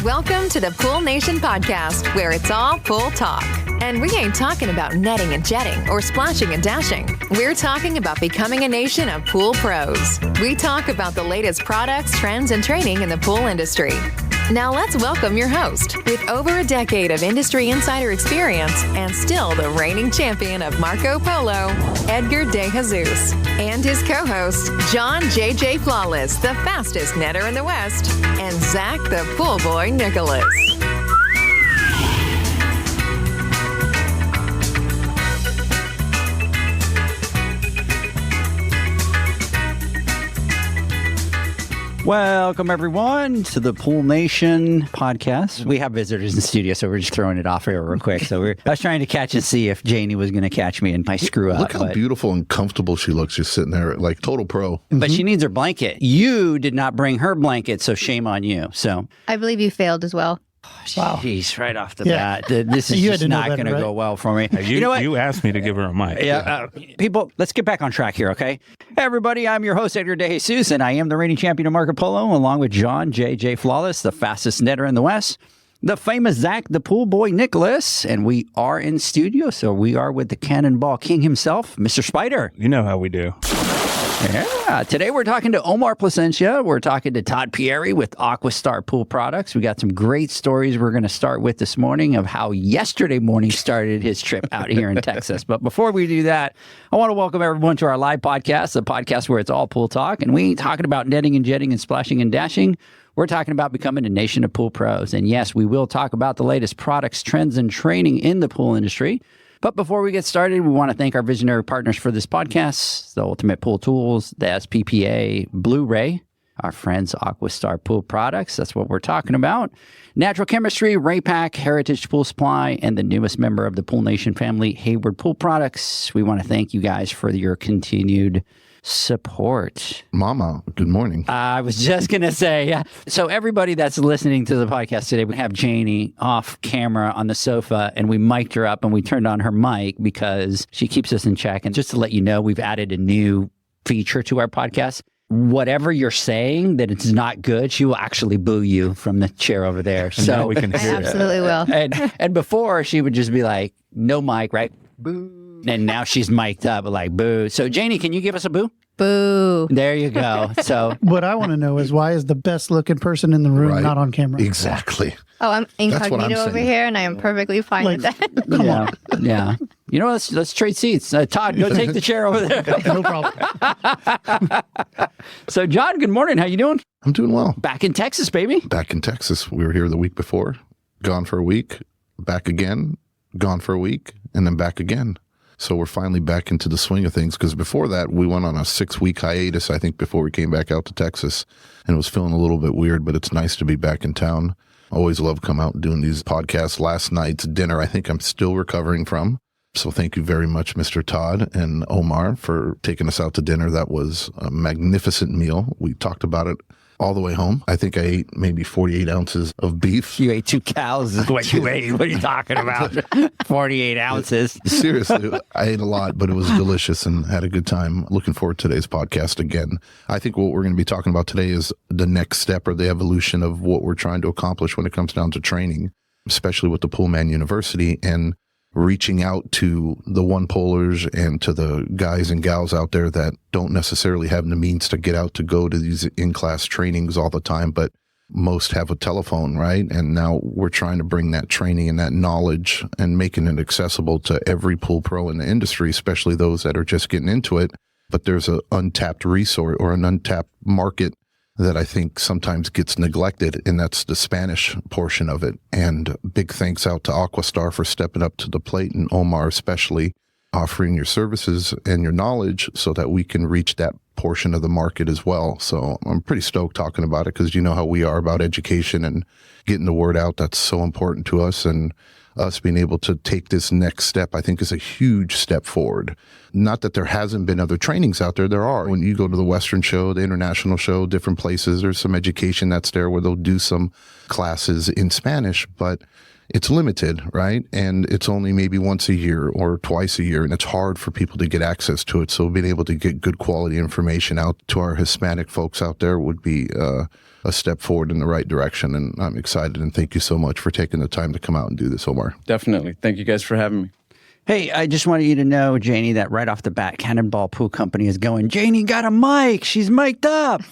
Welcome to the Pool Nation podcast, where it's all pool talk. And we ain't talking about netting and jetting or splashing and dashing. We're talking about becoming a nation of pool pros. We talk about the latest products, trends, and training in the pool industry. Now let's welcome your host, with over a decade of industry insider experience and still the reigning champion of Marco Polo, Edgar De Jesus, and his co-host, John J.J. Flawless, the fastest netter in the West, and Zach the Pool Boy Nicholas. Welcome, everyone, to the Pool Nation podcast. We have visitors in the studio, so we're just throwing it off here real quick. I was trying to catch and see if Janie was going to catch me in my screw up. Look how beautiful and comfortable she looks just sitting there, like total pro. But she needs her blanket. You did not bring her blanket, so shame on you. So I believe you failed as well. Wow. Jeez, right off the bat. This is just not going to go well for me. You know what? You asked me to give her a mic. Yeah. People, let's get back on track here, okay? Hey, everybody, I'm your host, Edgar De Jesus, and I am the reigning champion of Marco Polo, along with John J.J. Flawless, the fastest netter in the West, the famous Zach, the Pool Boy Nicholas, and we are in studio, so we are with the Cannonball King himself, Mr. Spider. You know how we do. Yeah. Today we're talking to Omar Placencia. We're talking to Todd Pieri with Aquastar Pool Products. We got some great stories we're going to start with this morning of how yesterday morning started his trip out here in Texas. But before we do that, I want to welcome everyone to our live podcast, the podcast where it's all pool talk. And we ain't talking about netting and jetting and splashing and dashing. We're talking about becoming a nation of pool pros. And yes, we will talk about the latest products, trends, and training in the pool industry. But before we get started, we want to thank our visionary partners for this podcast, the Ultimate Pool Tools, the SPPA Blu-ray, our friends Aquastar Pool Products, that's what we're talking about, Natural Chemistry, Raypack, Heritage Pool Supply, and the newest member of the Pool Nation family, Hayward Pool Products. We want to thank you guys for your continued support. Mama, good morning. I was just going to say, yeah. So everybody that's listening to the podcast today, we have Janie off camera on the sofa, and we mic'd her up and we turned on her mic because she keeps us in check. And just to let you know, we've added a new feature to our podcast. Whatever you're saying that it's not good, she will actually boo you from the chair over there. And so we can hear absolutely will. And before she would just be like, no mic, right? Boo. And now she's mic'd up like boo. So Janie, can you give us a boo? Boo. There you go. So what I want to know is why is the best looking person in the room not on camera? Exactly. Oh, I'm incognito over here, and I am perfectly fine with that. Come on. Yeah. You know, let's trade seats. Todd, go take the chair over there. No problem. So, John, good morning. How you doing? I'm doing well. Back in Texas, baby. Back in Texas. We were here the week before, gone for a week, back again, gone for a week, and then back again. So we're finally back into the swing of things, because before that, we went on a 6-week hiatus, I think, before we came back out to Texas, and it was feeling a little bit weird, but it's nice to be back in town. Always love coming out and doing these podcasts. Last night's dinner, I think I'm still recovering from. So thank you very much, Mr. Todd and Omar, for taking us out to dinner. That was a magnificent meal. We talked about it all the way home. I think I ate maybe 48 ounces of beef. You ate 2 cows is what you ate. What are you talking about? 48 ounces. Seriously, I ate a lot, but it was delicious and had a good time. Looking forward to today's podcast again. I think what we're going to be talking about today is the next step or the evolution of what we're trying to accomplish when it comes down to training, especially with the Poolman University and reaching out to the one-polers and to the guys and gals out there that don't necessarily have the means to get out to go to these in-class trainings all the time, but most have a telephone, right? And now we're trying to bring that training and that knowledge and making it accessible to every pool pro in the industry, especially those that are just getting into it. But there's an untapped resource or an untapped market that I think sometimes gets neglected, and that's the Spanish portion of it. And big thanks out to Aquastar for stepping up to the plate, and Omar especially, offering your services and your knowledge so that we can reach that portion of the market as well. So I'm pretty stoked talking about it, because you know how we are about education and getting the word out. That's so important to us, and us being able to take this next step, I think, is a huge step forward. Not that there hasn't been other trainings out there. There are. When you go to the Western show, the international show, different places, there's some education that's there where they'll do some classes in Spanish. But it's limited, right? And it's only maybe once a year or twice a year, and it's hard for people to get access to it. So being able to get good quality information out to our Hispanic folks out there would be a step forward in the right direction. And I'm excited, and thank you so much for taking the time to come out and do this, Omar. Definitely. Thank you guys for having me. Hey, I just wanted you to know, Janie, that right off the bat, Cannonball Pool Company is going, Janie got a mic. She's mic'd up.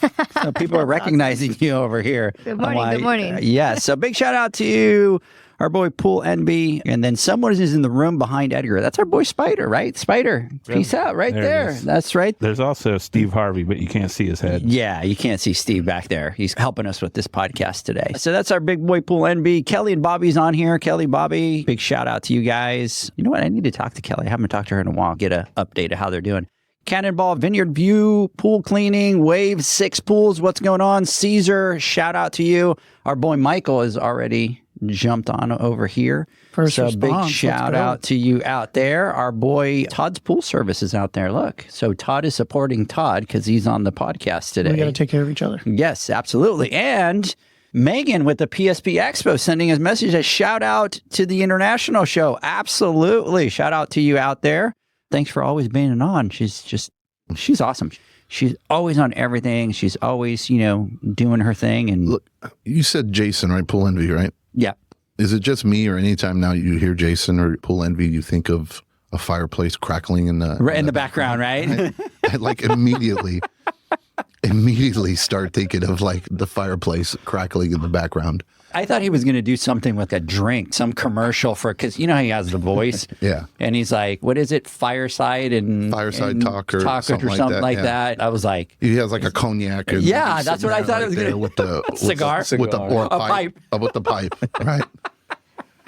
So people are recognizing you over here. Good morning. Good morning. Yeah. So big shout out to our boy Pool Envy. And then someone is in the room behind Edgar. That's our boy Spider, right? Spider. Peace out right there. That's right. There's also Steve Harvey, but you can't see his head. Yeah, you can't see Steve back there. He's helping us with this podcast today. So that's our big boy Pool Envy. Kelly and Bobby's on here. Kelly, Bobby, big shout out to you guys. You know what? I need to talk to Kelly. I haven't talked to her in a while. Get an update of how they're doing. Cannonball, Vineyard View, pool cleaning, Wave 6 pools. What's going on? Caesar, shout out to you. Our boy Michael has already jumped on over here. First so response. big shout out to you out there. Our boy Todd's Pool Service is out there. Look, so Todd is supporting Todd because he's on the podcast today. We got to take care of each other. Yes, absolutely. And Megan with the PSP Expo sending us message, a shout out to the international show. Absolutely. Shout out to you out there. Thanks for always being on. She's awesome. She's always on everything. She's always, doing her thing. And Look, you said Jason, right? Pool Envy, right? yeah. Is it just me, or anytime now you hear Jason or Pool Envy, you think of a fireplace crackling in the Right in the background, right? I like immediately start thinking of like the fireplace crackling in the background. I thought he was going to do something with a drink, some commercial because he has the voice. Yeah. And he's like, what is it? Fireside Talk or something like that. I was like, he has like a cognac. And yeah, he's that's sitting what I there thought it was there going with the Cigar? with the or A pipe. with the pipe, right?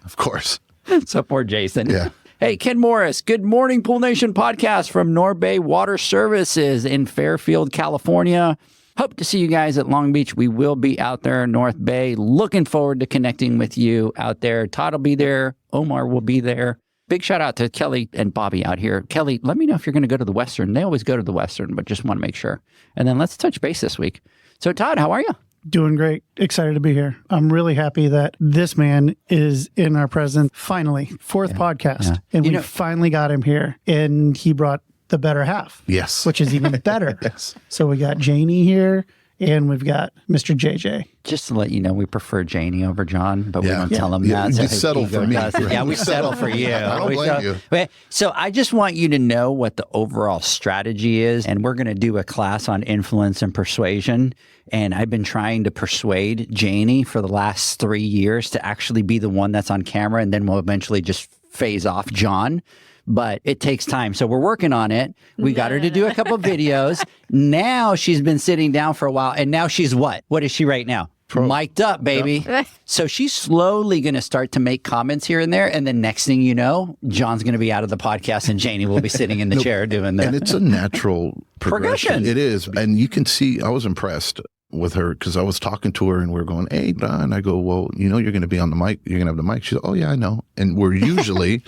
Of course. So poor Jason. Yeah. Hey, Ken Morris, Good Morning Pool Nation podcast from Norbay Water Services in Fairfield, California. Hope to see you guys at Long Beach. We will be out there in North Bay. Looking forward to connecting with you out there. Todd will be there. Omar will be there. Big shout out to Kelly and Bobby out here. Kelly, let me know if you're going to go to the Western. They always go to the Western, but just want to make sure. And then let's touch base this week. So Todd, how are you? Doing great. Excited to be here. I'm really happy that this man is in our presence. Finally, fourth podcast. And we finally got him here. And he brought the better half. Yes. Which is even better. Yes. So we got Janie here and we've got Mr. JJ. Just to let you know, we prefer Janie over John, but we don't tell him Yeah, that. you his settle ego for me. does it. Yeah, we settle for you. I don't blame you. Okay, so I just want you to know what the overall strategy is, and we're going to do a class on influence and persuasion. And I've been trying to persuade Janie for the last 3 years to actually be the one that's on camera, and then we'll eventually just phase off John. But it takes time. So we're working on it. We got her to do a couple videos. Now she's been sitting down for a while. And now she's what? What is she right now? Mic'd up, baby. So she's slowly going to start to make comments here and there. And then next thing you know, John's going to be out of the podcast and Janie will be sitting in the chair doing that. And it's a natural progression. It is. And you can see, I was impressed with her because I was talking to her and we were going, hey, and I go, well, you're going to be on the mic. You're going to have the mic. She's like, oh, yeah, I know. And we're usually.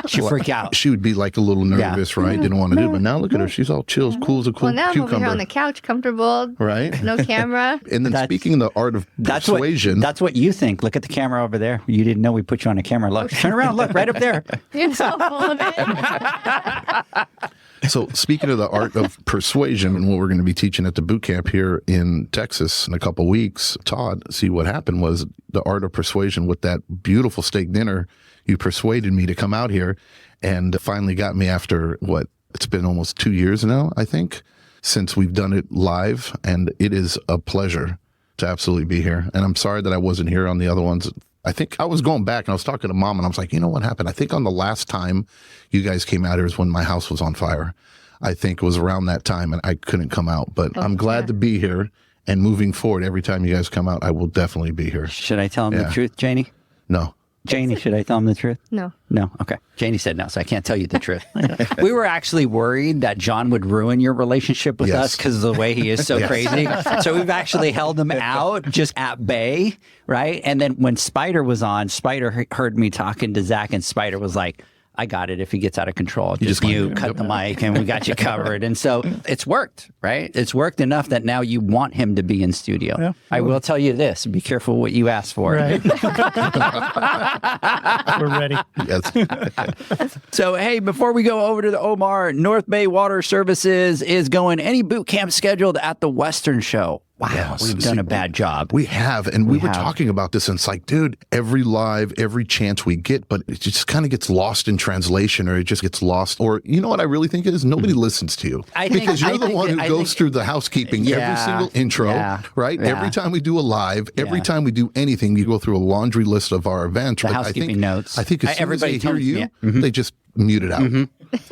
She freak out. She would be like a little nervous, right? Didn't want to do it. But now look at her. She's all chill, cool as a Well, now I'm cucumber. over here on the couch, comfortable. Right? No camera. And then speaking of the art of persuasion. That's what you think. Look at the camera over there. You didn't know we put you on a camera. Look, turn around. Look, right up there. You're so full of it. So speaking of the art of persuasion and what we're going to be teaching at the boot camp here in Texas in a couple of weeks, Todd, see what happened was the art of persuasion with that beautiful steak dinner. You persuaded me to come out here and finally got me after it's been almost 2 years now, I think, since we've done it live. And it is a pleasure to absolutely be here. And I'm sorry that I wasn't here on the other ones. I think I was going back and I was talking to Mom and I was like, you know what happened? I think on the last time you guys came out here is when my house was on fire. I think it was around that time and I couldn't come out, but I'm glad to be here. And moving forward, every time you guys come out, I will definitely be here. Should I tell him the truth, Janie? No. Janie, should I tell him the truth? No. No? Okay. Janie said no, so I can't tell you the truth. We were actually worried that John would ruin your relationship with us because of the way he is so crazy. So we've actually held him out just at bay, right? And then when Spider was on, Spider heard me talking to Zach, and Spider was like, I got it. If he gets out of control, just you cut the mic and we got you covered. And so it's worked, right? It's worked enough that now you want him to be in studio. Yeah. I will tell you this, be careful what you ask for. Right. We're ready. Yes. So, hey, before we go over to the Omar, North Bay Water Services is going any boot camp scheduled at the Western Show. Wow, Yes. we've done a bad job. We have, and we were have. talking about this, and it's like, dude, every live, every chance we get, but it just kind of gets lost in translation, or it just gets lost. Or you know what I really think it is? Nobody listens to you because you're the one who goes through the housekeeping every single intro, right? Yeah. Every time we do a live, every time we do anything, you go through a laundry list of our events. The But housekeeping notes. I think as soon as Everybody they hear tells- you, yeah. they just mute it out, and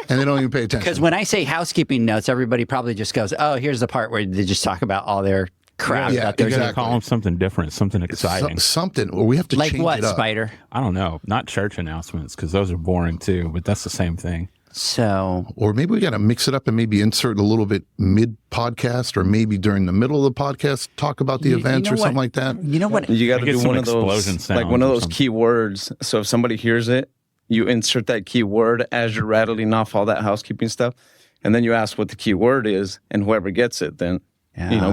they don't even pay attention. Because when I say housekeeping notes, everybody probably just goes, oh, here's the part where they just talk about all their crap. Yeah, that they're You gotta exactly. call them something different, something exciting. something, or we have to like change what, it up. Spider? I don't know. Not church announcements, because those are boring too, but that's the same thing. So, Or maybe we got to mix it up and maybe insert a little bit mid podcast, or maybe during the middle of the podcast, talk about the events know or something what? like that. you know what? You got I to get do some one of those, explosion like one sounds of or those something. key words. So if somebody hears it, you insert that key word as you're rattling off all that housekeeping stuff, and then you ask what the key word is, and whoever gets it, then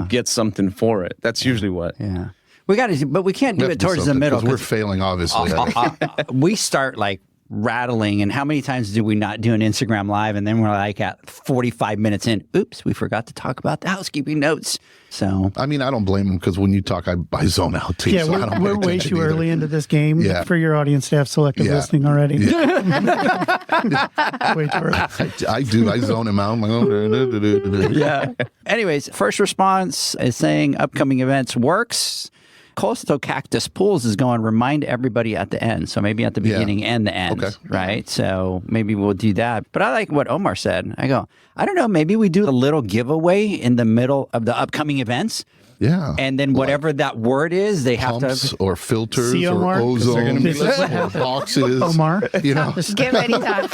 gets something for it. That's usually what. Yeah. We got to, but we can't do We it have to do towards the something, middle. 'cause we're 'cause failing, obviously. at it. we start like rattling, and how many times do we not do an Instagram live, and then we're like at 45 minutes in, oops, we forgot to talk about the housekeeping notes. So I mean, I don't blame them, because when you talk, I zone out too. Yeah, so I don't we're pay way attention too either. early into this game Yeah. for your audience to have selective Yeah. listening already. Way too early. I do. I zone him out. I'm like, oh, yeah. Anyways, first response is saying upcoming events works. Coastal Cactus Pools is going remind everybody at the end. So maybe at the beginning and the end, Okay. right? So maybe we'll do that. But I like what Omar said. I go, I don't know, maybe we do a little giveaway in the middle of the upcoming events. yeah. And then whatever that word is, they have Pumps to. or filters See, or Omar? 'Cause ozone This is what or happens. boxes. Omar. You know, Get ready, Todd.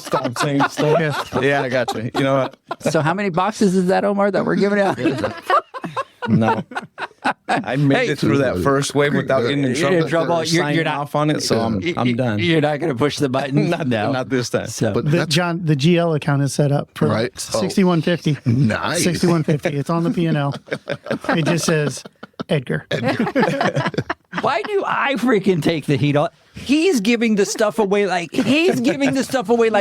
Stop saying stuff. Yes. Yeah, I got you. You know what? So how many boxes is that, Omar, that we're giving out? No. I made it through that first wave without getting in trouble. in trouble. for You're signing not- off on it, so I'm done. You're not going to push the button? Not this time. So, but The that's John, the GL account is set up for Right. 6150. nice. 6150. It's on the P&L. It just says Edgar. why do I freaking take the heat on? He's giving the stuff away like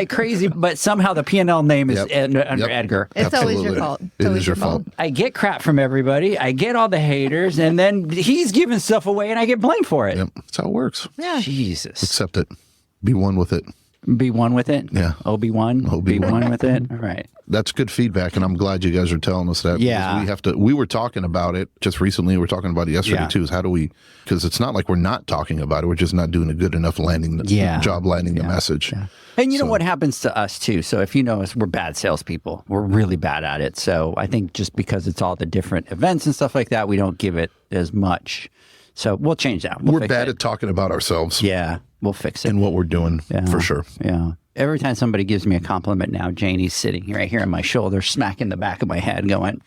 crazy, but somehow the P&L name is Yep. under Yep. Edgar. It's always your Absolutely. fault. It's It always is your fault. I get crap from everybody. I get all the haters, and then he's giving stuff away, and I get blamed for it. Yep. That's how it works. Yeah. Jesus. Accept it. Be one with it. Be one with it? Yeah. Obi-Wan? Be Obi-Wan. one with it? All right. That's good feedback, and I'm glad you guys are telling us that. because Yeah. we were talking about it just recently. We were talking about it yesterday Yeah. too. Is how do we? Because it's not like we're not talking about it. We're just not doing a good enough job landing the message. Yeah. And you know what happens to us too. So if you know us, we're bad salespeople. We're really bad at it. So I think just because it's all the different events and stuff like that, we don't give it as much. So we'll change that. We'll We're fix bad it. at talking about ourselves Yeah, we'll fix it. and what we're doing for sure. Yeah. Every time somebody gives me a compliment now, Janie's sitting right here on my shoulder, smacking the back of my head, going,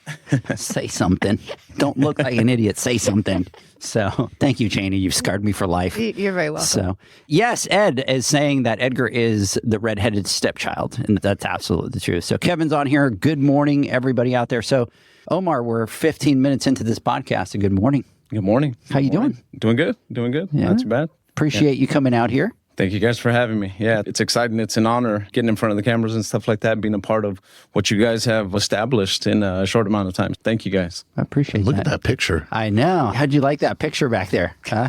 say something. Don't look like an idiot. Say something. So thank you, Janie. You've scarred me for life. You're very welcome. So, yes, Ed is saying that Edgar is the redheaded stepchild, and that's absolutely the truth. So, Kevin's on here. Good morning, everybody out there. So, Omar, we're 15 minutes into this podcast. And good morning. Good morning. How you doing? Doing good. Doing good. Yeah. Not too bad. Appreciate you coming out here. Thank you guys for having me. Yeah, it's exciting. It's an honor getting in front of the cameras and stuff like that, being a part of what you guys have established in a short amount of time. Thank you guys. I appreciate Look that. at that picture. I know. How'd you like that picture back there? Huh?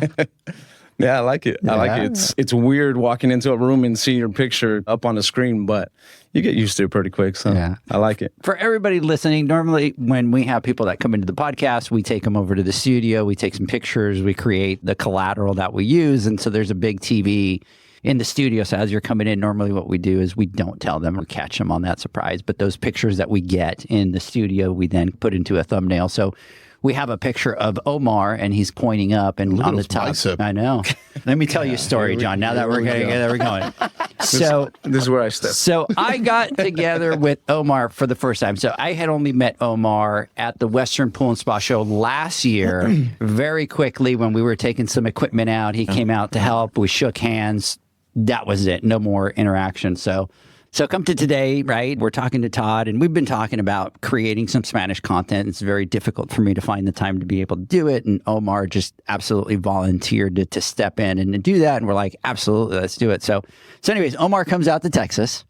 Yeah, I like it. I like it. It's weird walking into a room and seeing your picture up on the screen, but you get used to it pretty quick. So Yeah. I like it. For everybody listening, normally when we have people that come into the podcast, we take them over to the studio, we take some pictures, we create the collateral that we use. And so there's a big TV in the studio. So as you're coming in, normally what we do is we don't tell them or catch them on that surprise. But those pictures that we get in the studio, we then put into a thumbnail. So we have a picture of Omar and he's pointing up and Look at on the those top. bicep. I know. Let me tell you a story, John. Now that we're going. So This is where I step. so I got together with Omar for the first time. So I had only met Omar at the Western Pool and Spa Show last year. Very quickly, when we were taking some equipment out, he came out to help. We shook hands. that was it. No more interaction. So come to today, right? We're talking to Todd, and we've been talking about creating some Spanish content. It's very difficult for me to find the time to be able to do it. And Omar just absolutely volunteered to step in and to do that. And we're like, absolutely, let's do it. So anyways, Omar comes out to Texas,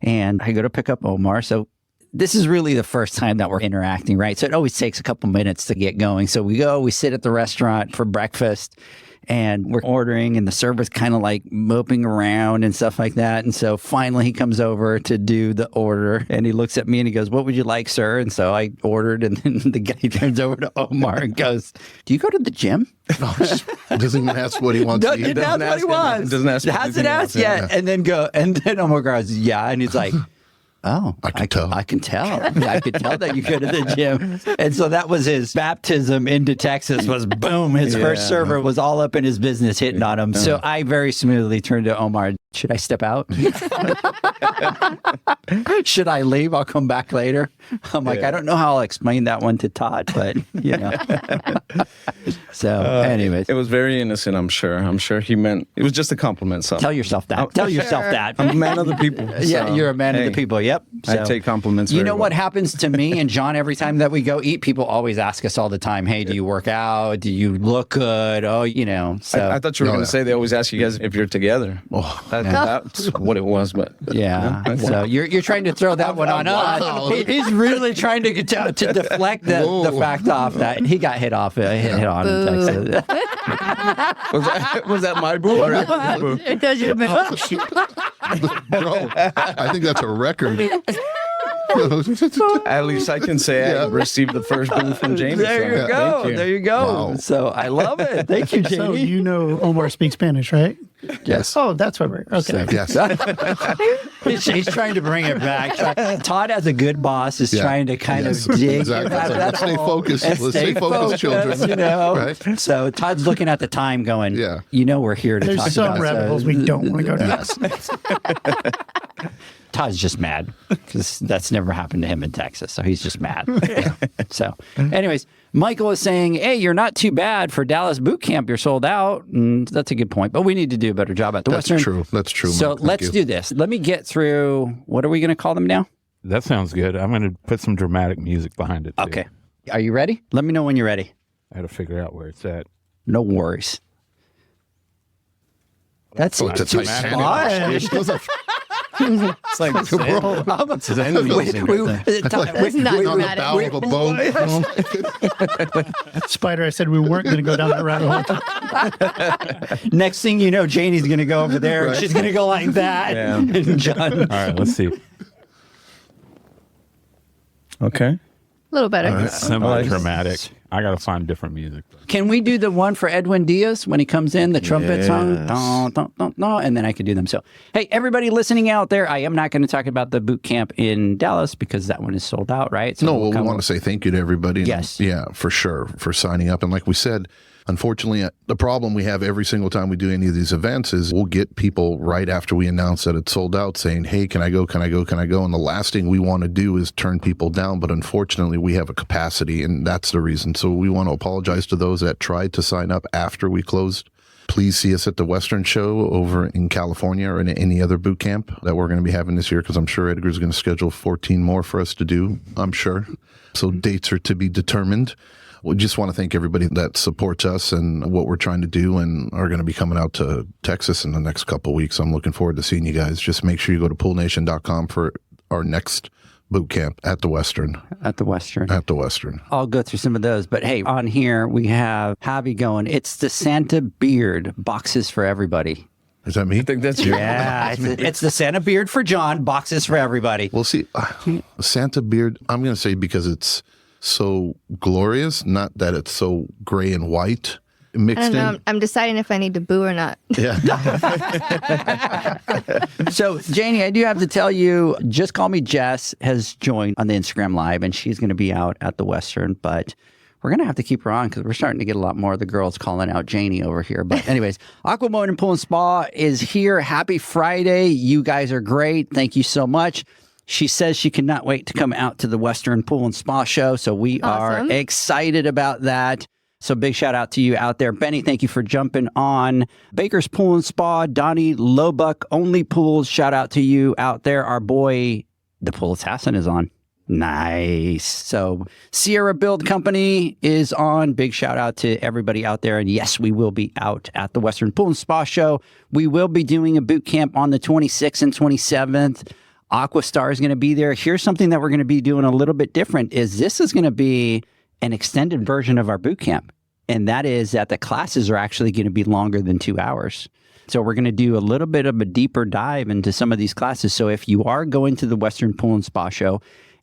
and I go to pick up Omar. So this is really the first time that we're interacting, right? So it always takes a couple minutes to get going. So we sit at the restaurant for breakfast, and we're ordering, and the server's kind of like moping around and stuff like that. And so finally he comes over to do the order, and he looks at me and he goes, "What would you like, sir?" And so I ordered, and then the guy turns over to Omar and goes, "Do you go to the gym?" Doesn't even ask what he wants to eat. That's what he wants. Doesn't ask. Hasn't asked yet. Yeah. And then Omar goes, "Yeah." And he's like, "Oh, I can tell. I can tell that you go to the gym." And so that was his baptism into Texas. Was boom. His first server was all up in his business, hitting on him. So I very smoothly turned to Omar. "Should I step out? Should I leave? I'll come back later." I'm like, I don't know how I'll explain that one to Todd, but So, anyways, it was very innocent. I'm sure he meant it was just a compliment. So tell yourself that. Tell yourself that. I'm a man of the people. Yeah, you're a man of the people. Yep. So, I take compliments. You know well. what happens to me and John every time that we go eat? People always ask us all the time, "Hey, do you work out? Do you look good?" Oh, So I thought you were going to say they always ask you guys if you're together. That's what it was, but yeah. So you're trying to throw that one on us. He's really trying to deflect the fact off that he got hit on in Texas. was that my boo? It does your boo. Bro, I think that's a record. At least I can say I received the first boo from Jamie. There you go. There you go. Wow. So I love it. Thank you, Jamie. So you know Omar speaks Spanish, right? Yes. Oh, that's why we're okay. Yes. He's trying to bring it back. Todd, as a good boss, is trying to kind of dig. Exactly. Let's stay focused. Let's stay focused, children. Right? So Todd's looking at the time going, we're here to talk about. There's some rabbit holes we don't want to go down. Yes. Todd's just mad because that's never happened to him in Texas. So he's just mad. So anyways, Michael is saying, "Hey, you're not too bad for Dallas boot camp. You're sold out." And that's a good point, but we need to do a better job at the Western. That's true. So Mike, let's do this. Let me get through. What are we going to call them now? That sounds good. I'm going to put some dramatic music behind it, too. Okay. Are you ready? Let me know when you're ready. I got to figure out where it's at. No worries. That's it's a Titanic. It's like That's not dramatic. Of a boat. Spider, I said we weren't going to go down that rabbit hole. Next thing you know, Janie's going to go over there. And she's going to go like that. Yeah. And John. All right, let's see. okay. A little better. Semi-dramatic. I got to find different music. Can we do the one for Edwin Diaz when he comes in, the trumpet song? Dun, dun, dun, dun, and then I can do them. So, hey, everybody listening out there, I am not going to talk about the boot camp in Dallas because that one is sold out, right? So we want to say thank you to everybody. Yes. Yeah, for sure, for signing up. And like we said, unfortunately, the problem we have every single time we do any of these events is we'll get people right after we announce that it's sold out saying, "Hey, can I go? Can I go? Can I go?" And the last thing we want to do is turn people down. But unfortunately, we have a capacity, and that's the reason. So we want to apologize to those that tried to sign up after we closed. Please see us at the Western Show over in California or in any other boot camp that we're going to be having this year, because I'm sure Edgar's going to schedule 14 more for us to do, I'm sure. So dates are to be determined. We just want to thank everybody that supports us and what we're trying to do and are going to be coming out to Texas in the next couple of weeks. I'm looking forward to seeing you guys. Just make sure you go to poolnation.com for our next boot camp at the Western. At the Western. At the Western. I'll go through some of those. But hey, on here we have Javi going, "It's the Santa Beard, boxes for everybody." Is that me? I think that's you. Yeah, it's the Santa Beard for John, boxes for everybody. We'll see. Santa Beard, I'm going to say because it's so glorious, not that it's so gray and white mixed in. I'm deciding if I need to boo or not. Yeah. So, Janie, I do have to tell you, Just Call Me Jess has joined on the Instagram Live, and she's going to be out at the Western, but we're going to have to keep her on because we're starting to get a lot more of the girls calling out Janie over here. But anyways, Aquamode and Pool and Spa is here. Happy Friday. You guys are great. Thank you so much. She says she cannot wait to come out to the Western Pool and Spa show, so we are excited about that. So big shout out to you out there. Benny, thank you for jumping on. Baker's Pool and Spa, Donnie Lobuck, Only Pools, shout out to you out there. Our boy, the Pool Assassin, is on. Nice. So Sierra Build Company is on. Big shout out to everybody out there. And yes, we will be out at the Western Pool and Spa Show. We will be doing a boot camp on the 26th and 27th. Aquastar is going to be there. Here's something that we're going to be doing a little bit different is this is going to be an extended version of our boot camp. And that is that the classes are actually going to be longer than 2 hours. So we're going to do a little bit of a deeper dive into some of these classes. So if you are going to the Western Pool and Spa Show,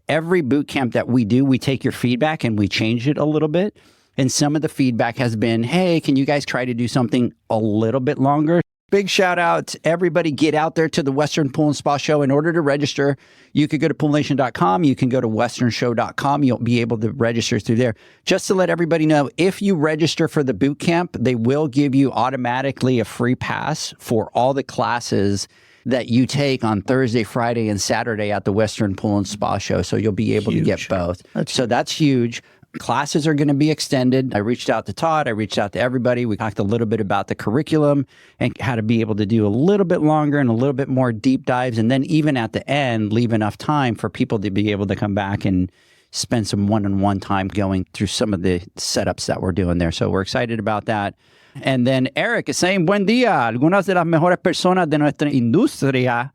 every boot camp that we do, we take your feedback and we change it a little bit. And some of the feedback has been, hey, can you guys try to do something a little bit longer? Big shout out. Everybody get out there to the Western Pool and Spa Show. In order to register, you could go to poolnation.com. You can go to westernshow.com. You'll be able to register through there. Just to let everybody know, if you register for the boot camp, they will give you automatically a free pass for all the classes that you take on Thursday, Friday, and Saturday at the Western Pool and Spa Show. So you'll be able to get both. That's huge. Classes are going to be extended. I reached out to Todd. I reached out to everybody. We talked a little bit about the curriculum and how to be able to do a little bit longer and a little bit more deep dives. And then even at the end, leave enough time for people to be able to come back and spend some one-on-one time going through some of the setups that we're doing there. So we're excited about that. And then Eric is saying, buen día. Algunas de las mejores personas de nuestra industria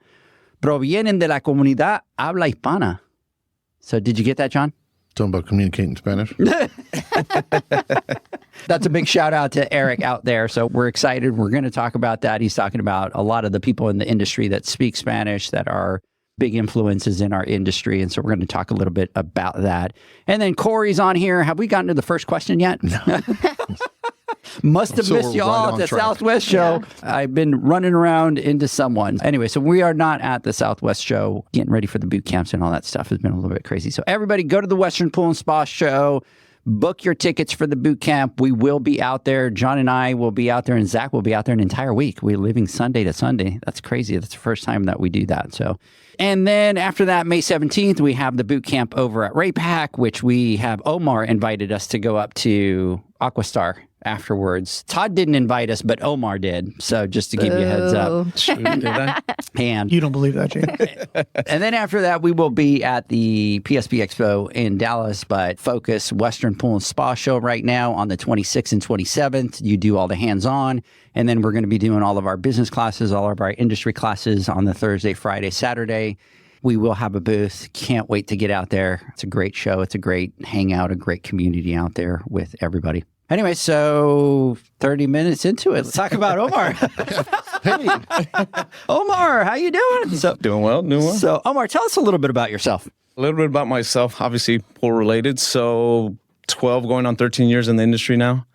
provienen de la comunidad habla hispana. So did you get that, John? Talking about communicating in Spanish. That's a big shout out to Eric out there. So we're excited. We're going to talk about that. He's talking about a lot of the people in the industry that speak Spanish that are big influences in our industry. And so we're going to talk a little bit about that. And then Corey's on here. Have we gotten to the first question yet? No. Must have missed you all at the Southwest Show. Yeah. I've been running around into someone. Anyway, so we are not at the Southwest Show, getting ready for the boot camps and all that stuff has been a little bit crazy. So everybody go to the Western Pool and Spa Show. Book your tickets for the boot camp. We will be out there. John and I will be out there, and Zach will be out there an entire week. We're living Sunday to Sunday. That's crazy. That's the first time that we do that. So, and then after that, May 17th, we have the boot camp over at Raypack, which we have Omar invited us to go up to Aquastar afterwards. Todd didn't invite us, but Omar did. So just to give you a heads up. And you don't believe that, Jake. And then after that, we will be at the PSP Expo in Dallas, but focus Western Pool and Spa Show right now on the 26th and 27th. You do all the hands-on. And then we're going to be doing all of our business classes, all of our industry classes on the Thursday, Friday, Saturday. We will have a booth. Can't wait to get out there. It's a great show. It's a great hangout, a great community out there with everybody. Anyway, so 30 minutes into it, let's talk about Omar. Hey, Omar, how you doing? Doing well. So, Omar, tell us a little bit about yourself. A little bit about myself, obviously pool related. So 12 going on 13 years in the industry now.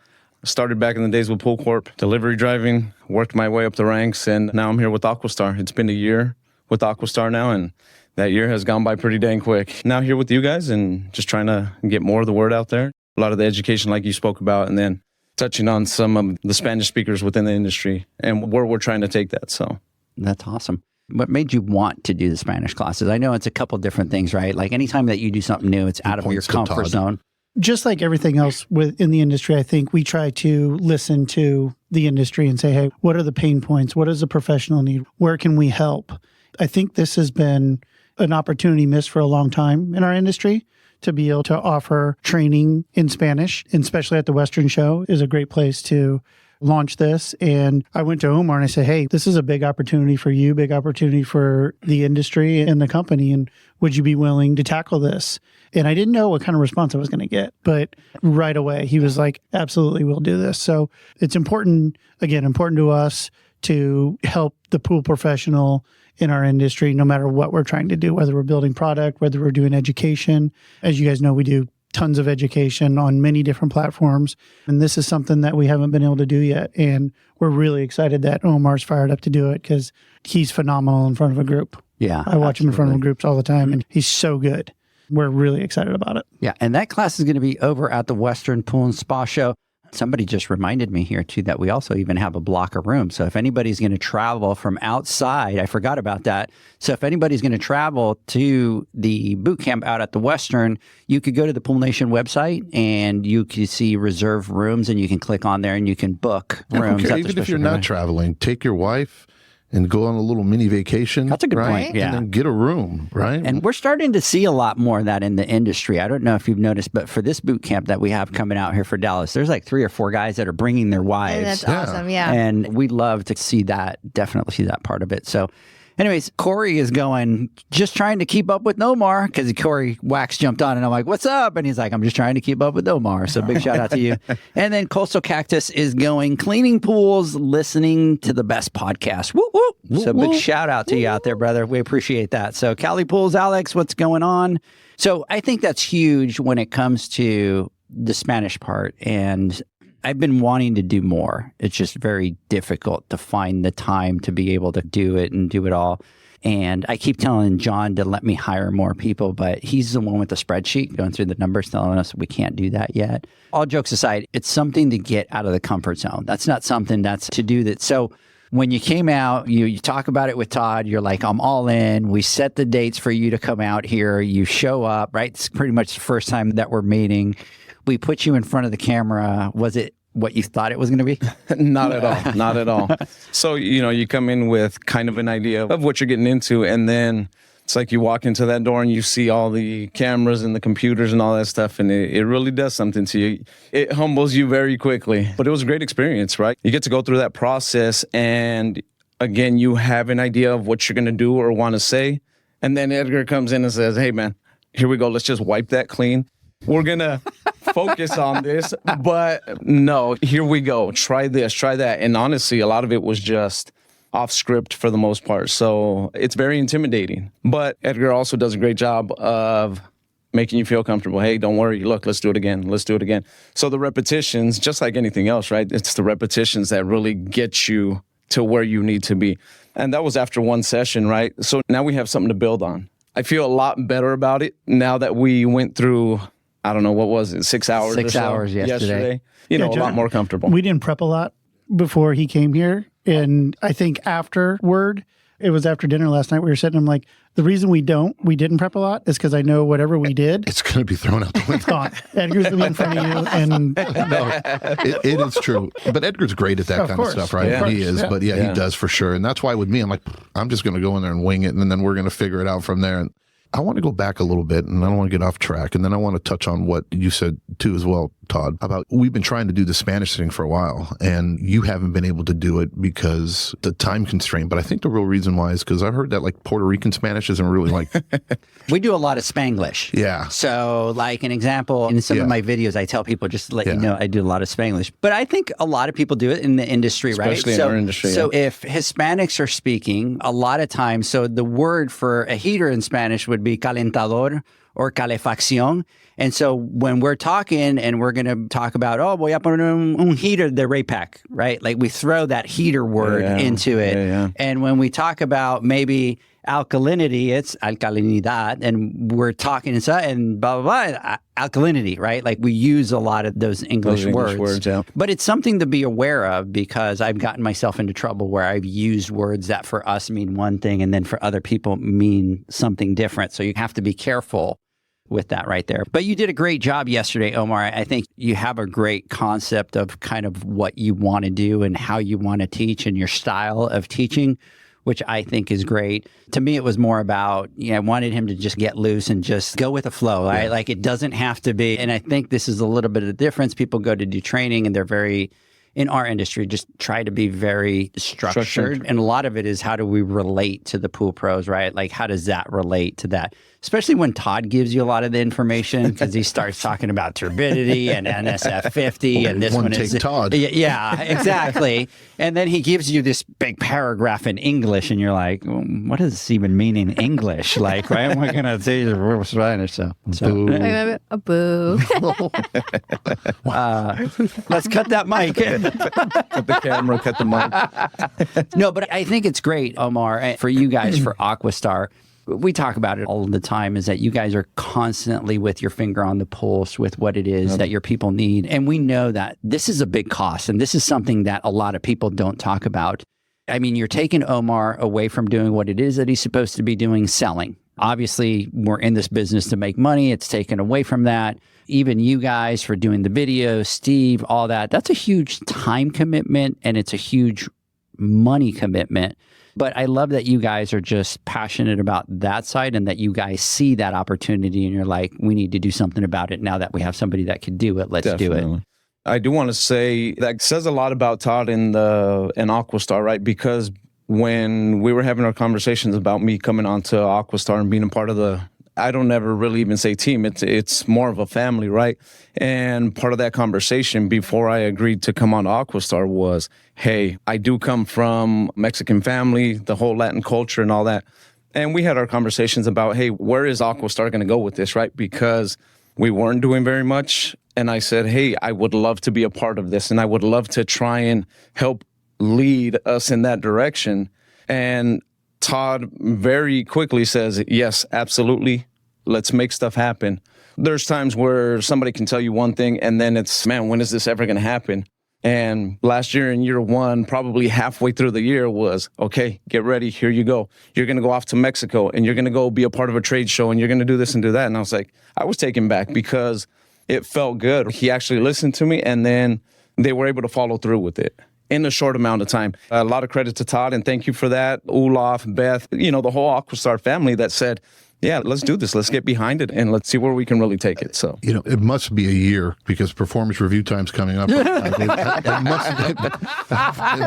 Started back in the days with Pool Corp, delivery driving, worked my way up the ranks, and now I'm here with Aquastar. It's been a year with Aquastar now, and that year has gone by pretty dang quick. Now here with you guys and just trying to get more of the word out there. A lot of the education like you spoke about, and then touching on some of the Spanish speakers within the industry and where we're trying to take that. So that's awesome. What made you want to do the Spanish classes? I know it's a couple different things, right? Like anytime that you do something new, it's out of your comfort zone. Just like everything else within the industry, I think we try to listen to the industry and say, hey, what are the pain points? What does the professional need? Where can we help? I think this has been an opportunity missed for a long time in our industry. To be able to offer training in Spanish, and especially at the Western Show, is a great place to launch this. And I went to Omar and I said, hey, this is a big opportunity for you, big opportunity for the industry and the company. And would you be willing to tackle this? And I didn't know what kind of response I was going to get, but right away he was like, absolutely, we'll do this. So it's important to us to help the pool professional in our industry, no matter what we're trying to do, whether we're building product, whether we're doing education. As you guys know, we do tons of education on many different platforms. And this is something that we haven't been able to do yet. And we're really excited that Omar's fired up to do it because he's phenomenal in front of a group. Yeah, I watch him in front of groups all the time, and he's so good. We're really excited about it. Yeah, and that class is going to be over at the Western Pool and Spa Show. Somebody just reminded me here too that we also even have a blocker room. So if anybody's going to travel from outside, I forgot about that. So if anybody's going to travel to the boot camp out at the Western, you could go to the Pool Nation website and you can see reserved rooms and you can click on there and you can book rooms. Even if you're not traveling, take your wife and go on a little mini vacation. That's a good right? point. Yeah. And then get a room, right? And we're starting to see a lot more of that in the industry. I don't know if you've noticed, but for this boot camp that we have coming out here for Dallas, there's like 3 or 4 guys that are bringing their wives. And that's awesome. Yeah. And we love to see that, definitely see that part of it. So anyways, Corey is going, just trying to keep up with Omar, because Corey Wax jumped on and I'm like, what's up? And he's like, I'm just trying to keep up with Omar. So big shout out to you. And then Coastal Cactus is going, cleaning pools, listening to the best podcast. Whoop, whoop. So big shout out to you out there, brother. We appreciate that. So Cali Pools, Alex, what's going on? So I think that's huge when it comes to the Spanish part. And I've been wanting to do more. It's just very difficult to find the time to be able to do it and do it all. And I keep telling John to let me hire more people, but he's the one with the spreadsheet going through the numbers telling us we can't do that yet. All jokes aside, it's something to get out of the comfort zone. That's not something that's to do that. So when you came out, you talk about it with Todd, you're like, I'm all in. We set the dates for you to come out here. You show up, right? It's pretty much the first time that we're meeting. We put you in front of the camera. Was it what you thought it was going to be? Not at all. Not at all. So, you come in with kind of an idea of what you're getting into, and then it's like you walk into that door and you see all the cameras and the computers and all that stuff, and it really does something to you. It humbles you very quickly. But it was a great experience, right? You get to go through that process, and again, you have an idea of what you're going to do or want to say, and then Edgar comes in and says, hey, man, here we go. Let's just wipe that clean. We're going to focus on this, but no, here we go. Try this, try that. And honestly, a lot of it was just off script for the most part. So it's very intimidating. But Edgar also does a great job of making you feel comfortable. Hey, don't worry. Look, let's do it again. Let's do it again. So the repetitions, just like anything else, right? It's the repetitions that really get you to where you need to be. And that was after one session, right? So now we have something to build on. I feel a lot better about it now that we went through, I don't know, what was it, 6 hours 6 hours yesterday. A lot more comfortable. We didn't prep a lot before he came here. And I think afterward, it was after dinner last night, we were sitting, I'm like, the reason we didn't prep a lot is because I know whatever we did, it's going to be thrown out the window. It's gone. Edgar's going to be in front of you. And no, it is true. But Edgar's great at that kind of stuff, right? Yeah. He is. Yeah. But he does for sure. And that's why with me, I'm like, I'm just going to go in there and wing it. And then we're going to figure it out from there. And I want to go back a little bit, and I don't want to get off track. And then I want to touch on what you said too as well, Todd, about we've been trying to do the Spanish thing for a while, and you haven't been able to do it because the time constraint. But I think the real reason why is because I've heard that like Puerto Rican Spanish isn't really like. We do a lot of Spanglish. Yeah. So like an example, in some of my videos, I tell people just to let you know I do a lot of Spanglish. But I think a lot of people do it in the industry, especially right? in our industry. So if Hispanics are speaking, a lot of times, so the word for a heater in Spanish would be calentador or calefacción. And so when we're talking and we're going to talk about, voy a poner un heater de Raypack, right? Like we throw that heater word into it. And when we talk about maybe alkalinity, it's alcalinidad, and we're talking and blah, blah, blah, alkalinity, right? Like we use a lot of those English words. But it's something to be aware of because I've gotten myself into trouble where I've used words that for us mean one thing and then for other people mean something different. So you have to be careful with that right there. But you did a great job yesterday, Omar. I think you have a great concept of kind of what you want to do and how you want to teach and your style of teaching, which I think is great. To me, it was more about, I wanted him to just get loose and just go with the flow, right? Like it doesn't have to be, and I think this is a little bit of the difference. People go to do training and they're very, in our industry, just try to be very structured. And a lot of it is how do we relate to the pool pros, right? Like how does that relate to that? Especially when Todd gives you a lot of the information because he starts talking about turbidity and NSF 50 and this one is Todd. Yeah, exactly. And then he gives you this big paragraph in English and you're like, what does this even mean in English? Like, why am I going to say Spanish? So. A boo. Let's cut that mic. Cut the camera, cut the mic. No, but I think it's great, Omar, for you guys, for Aquastar. we talk about it all the time, is that you guys are constantly with your finger on the pulse with what it is that your people need. And we know that this is a big cost, and this is something that a lot of people don't talk about. I mean, you're taking Omar away from doing what it is that he's supposed to be doing, selling. Obviously, we're in this business to make money. It's taken away from that. Even you guys for doing the videos, Steve, all that. That's a huge time commitment, and it's a huge money commitment. But I love that you guys are just passionate about that side, and that you guys see that opportunity and you're like, we need to do something about it now that we have somebody that can do it. Let's do it. I do want to say that says a lot about Todd in Aquastar, right? Because when we were having our conversations about me coming onto Aquastar and being a part of I don't ever really even say team. It's more of a family, right? And part of that conversation before I agreed to come on to Aquastar was, hey, I do come from Mexican family, the whole Latin culture and all that. And we had our conversations about, hey, where is Aquastar going to go with this, right? Because we weren't doing very much. And I said, hey, I would love to be a part of this, and I would love to try and help lead us in that direction. And Todd very quickly says, yes, absolutely. Let's make stuff happen. There's times where somebody can tell you one thing, and then it's, man, when is this ever going to happen? And last year in year one, probably halfway through the year was, okay, get ready. Here you go. You're going to go off to Mexico, and you're going to go be a part of a trade show, and you're going to do this and do that. And I was like, I was taken back because it felt good. He actually listened to me, and then they were able to follow through with it in a short amount of time. A lot of credit to Todd, and thank you for that. Olaf, Beth, the whole Aquastar family that said, yeah, let's do this. Let's get behind it, and let's see where we can really take it. So, it must be a year because performance review time's coming up. It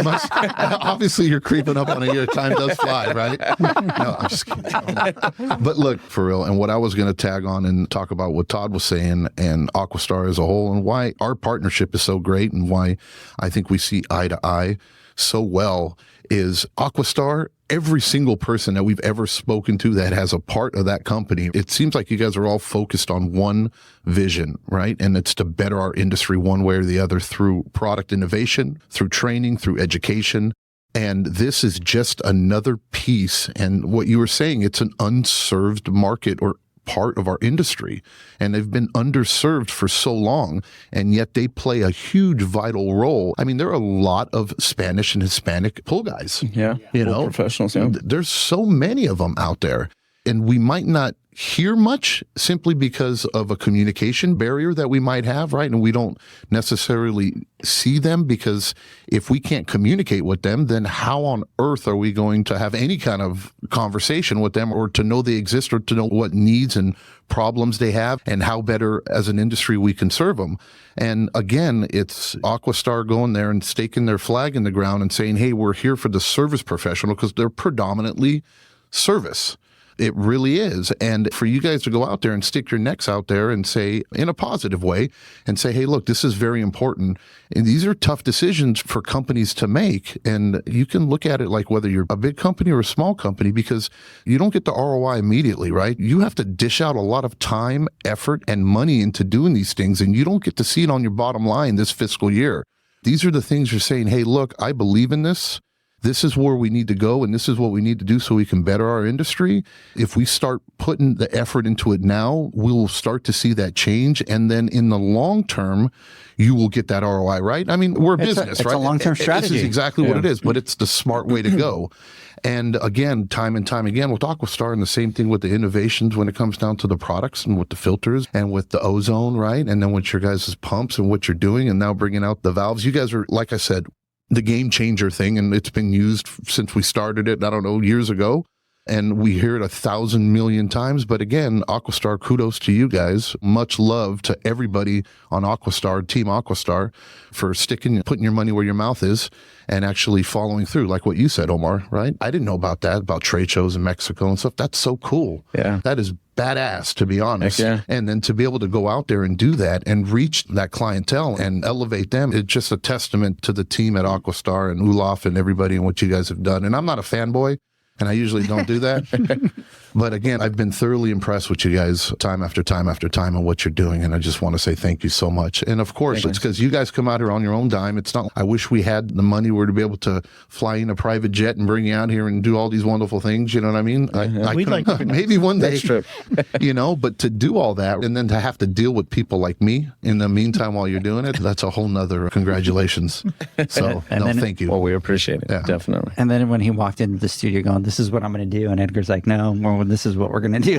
must. Obviously, you're creeping up on a year. Time does fly, right? No, I'm just kidding. But look, for real, and what I was going to tag on and talk about what Todd was saying and Aquastar as a whole, and why our partnership is so great, and why I think we see eye to eye so well, is Aquastar. Every single person that we've ever spoken to that has a part of that company, it seems like you guys are all focused on one vision, right? And it's to better our industry one way or the other through product innovation, through training, through education. And this is just another piece. And what you were saying, it's an unserved market or part of our industry, and they've been underserved for so long, and yet they play a huge vital role. I mean, there are a lot of Spanish and Hispanic pool guys. Yeah. Pool professionals. Yeah. There's so many of them out there, and we might not hear much simply because of a communication barrier that we might have, right? And we don't necessarily see them, because if we can't communicate with them, then how on earth are we going to have any kind of conversation with them, or to know they exist, or to know what needs and problems they have, and how better as an industry we can serve them. And again, it's Aquastar going there and staking their flag in the ground and saying, hey, we're here for the service professional, because they're predominantly service. It really is. And for you guys to go out there and stick your necks out there and say, in a positive way, and say, hey, look, this is very important. And these are tough decisions for companies to make. And you can look at it like whether you're a big company or a small company, because you don't get the ROI immediately, right? You have to dish out a lot of time, effort, and money into doing these things, and you don't get to see it on your bottom line this fiscal year. These are the things you're saying, hey, look, I believe in this. This is where we need to go, and this is what we need to do so we can better our industry. If we start putting the effort into it now, we will start to see that change. And then in the long term, you will get that ROI, right? I mean, we're a business, right? It's a long-term strategy. This is exactly what it is, but it's the smart way to go. And again, time and time again with Aquastar, and the same thing with the innovations when it comes down to the products and with the filters and with the ozone, right? And then with your guys' pumps and what you're doing, and now bringing out the valves. You guys are, like I said, the game changer thing, and it's been used since we started it, I don't know, years ago. And we hear it 1,000 million times. But again, Aquastar, kudos to you guys. Much love to everybody on Aquastar, Team Aquastar, for putting your money where your mouth is and actually following through, like what you said, Omar, right? I didn't know about that, about trade shows in Mexico and stuff. That's so cool. Yeah. That is badass, to be honest. Heck yeah. And then to be able to go out there and do that and reach that clientele and elevate them, it's just a testament to the team at Aquastar and Olaf and everybody and what you guys have done. And I'm not a fanboy. And I usually don't do that. But again, I've been thoroughly impressed with you guys time after time after time on what you're doing. And I just want to say thank you so much. And of course, it's because you guys come out here on your own dime. It's not, I wish we had the money where to be able to fly in a private jet and bring you out here and do all these wonderful things. You know what I mean? We'd like to. Maybe one day, That's true. but to do all that and then to have to deal with people like me in the meantime while you're doing it, that's a whole nother congratulations. So, thank you. Well, we appreciate it. Yeah. Definitely. And then when he walked into the studio going, this is what I'm going to do. And Edgar's like, no, well, this is what we're going to do.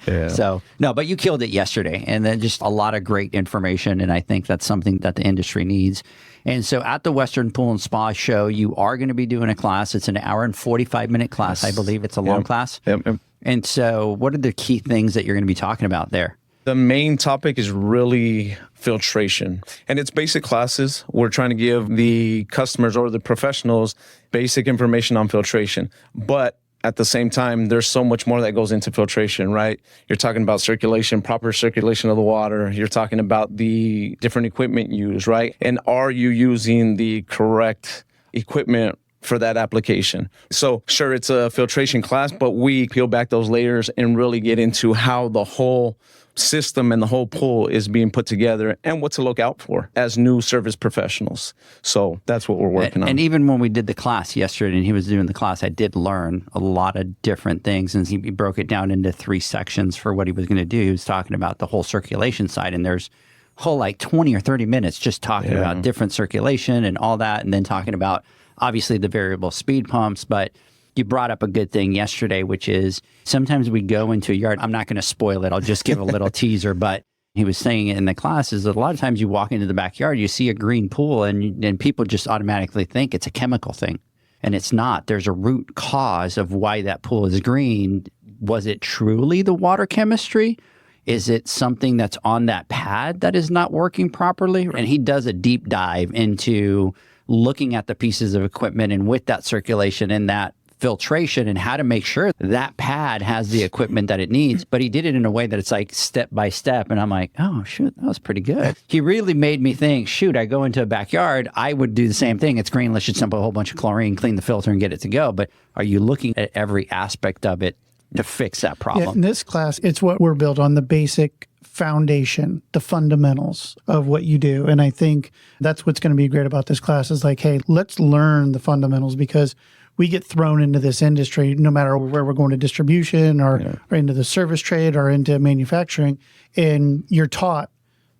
Yeah. So, no, but you killed it yesterday. And then just a lot of great information. And I think that's something that the industry needs. And so at the Western Pool and Spa Show, you are going to be doing a class. It's an hour and 45-minute class. I believe it's a long class. Yep. And so what are the key things that you're going to be talking about there? The main topic is really filtration. And it's basic classes. We're trying to give the customers or the professionals basic information on filtration. But at the same time, there's so much more that goes into filtration, right? You're talking about circulation, proper circulation of the water. You're talking about the different equipment used, right? And are you using the correct equipment for that application? So sure, it's a filtration class, but we peel back those layers and really get into how the whole system and the whole pool is being put together and what to look out for as new service professionals. So that's what we're working on. And even when we did the class yesterday and he was doing the class, I did learn a lot of different things. And he broke it down into 3 sections for what he was going to do. He was talking about the whole circulation side, and there's whole like 20 or 30 minutes just talking about different circulation and all that, and then talking about obviously the variable speed pumps. But you brought up a good thing yesterday, which is sometimes we go into a yard. I'm not going to spoil it. I'll just give a little teaser. But he was saying in the class is that a lot of times you walk into the backyard, you see a green pool, and people just automatically think it's a chemical thing. And it's not. There's a root cause of why that pool is green. Was it truly the water chemistry? Is it something that's on that pad that is not working properly? And he does a deep dive into looking at the pieces of equipment and with that circulation and that filtration and how to make sure that pad has the equipment that it needs. But he did it in a way that it's like step by step. And I'm like, oh, shoot, that was pretty good. He really made me think, shoot, I go into a backyard, I would do the same thing. It's green. Let's just dump a whole bunch of chlorine, clean the filter and get it to go. But are you looking at every aspect of it to fix that problem? Yeah, in this class, it's what we're built on, the basic foundation, the fundamentals of what you do. And I think that's what's going to be great about this class is like, hey, let's learn the fundamentals, because we get thrown into this industry, no matter where we're going to distribution or into the service trade or into manufacturing, and you're taught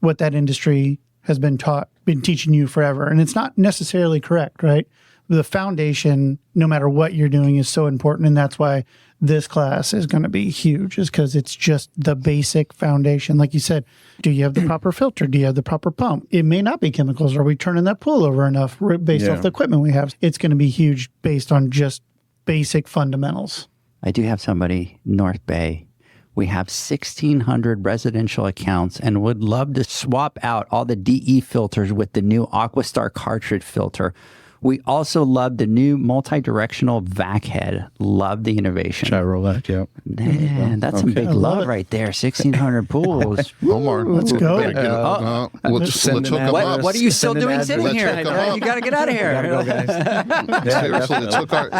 what that industry has been teaching you forever. And it's not necessarily correct, right? The foundation, no matter what you're doing, is so important. And that's why this class is going to be huge, is because it's just the basic foundation. Like you said, do you have the proper filter? Do you have the proper pump? It may not be chemicals. Are we turning that pool over enough based off the equipment we have? It's going to be huge based on just basic fundamentals. I do have somebody, North Bay. We have 1,600 residential accounts and would love to swap out all the DE filters with the new Aquastar cartridge filter. We also love the new multi-directional vac head. Love the innovation. Gyro vac, yeah. Man, that's some big love right there. 1,600 pools. Omar, let's go. Let's hook them up. What are you still doing sitting Let's here? hook 'em up. You got to get out of here. Go, guys. Seriously,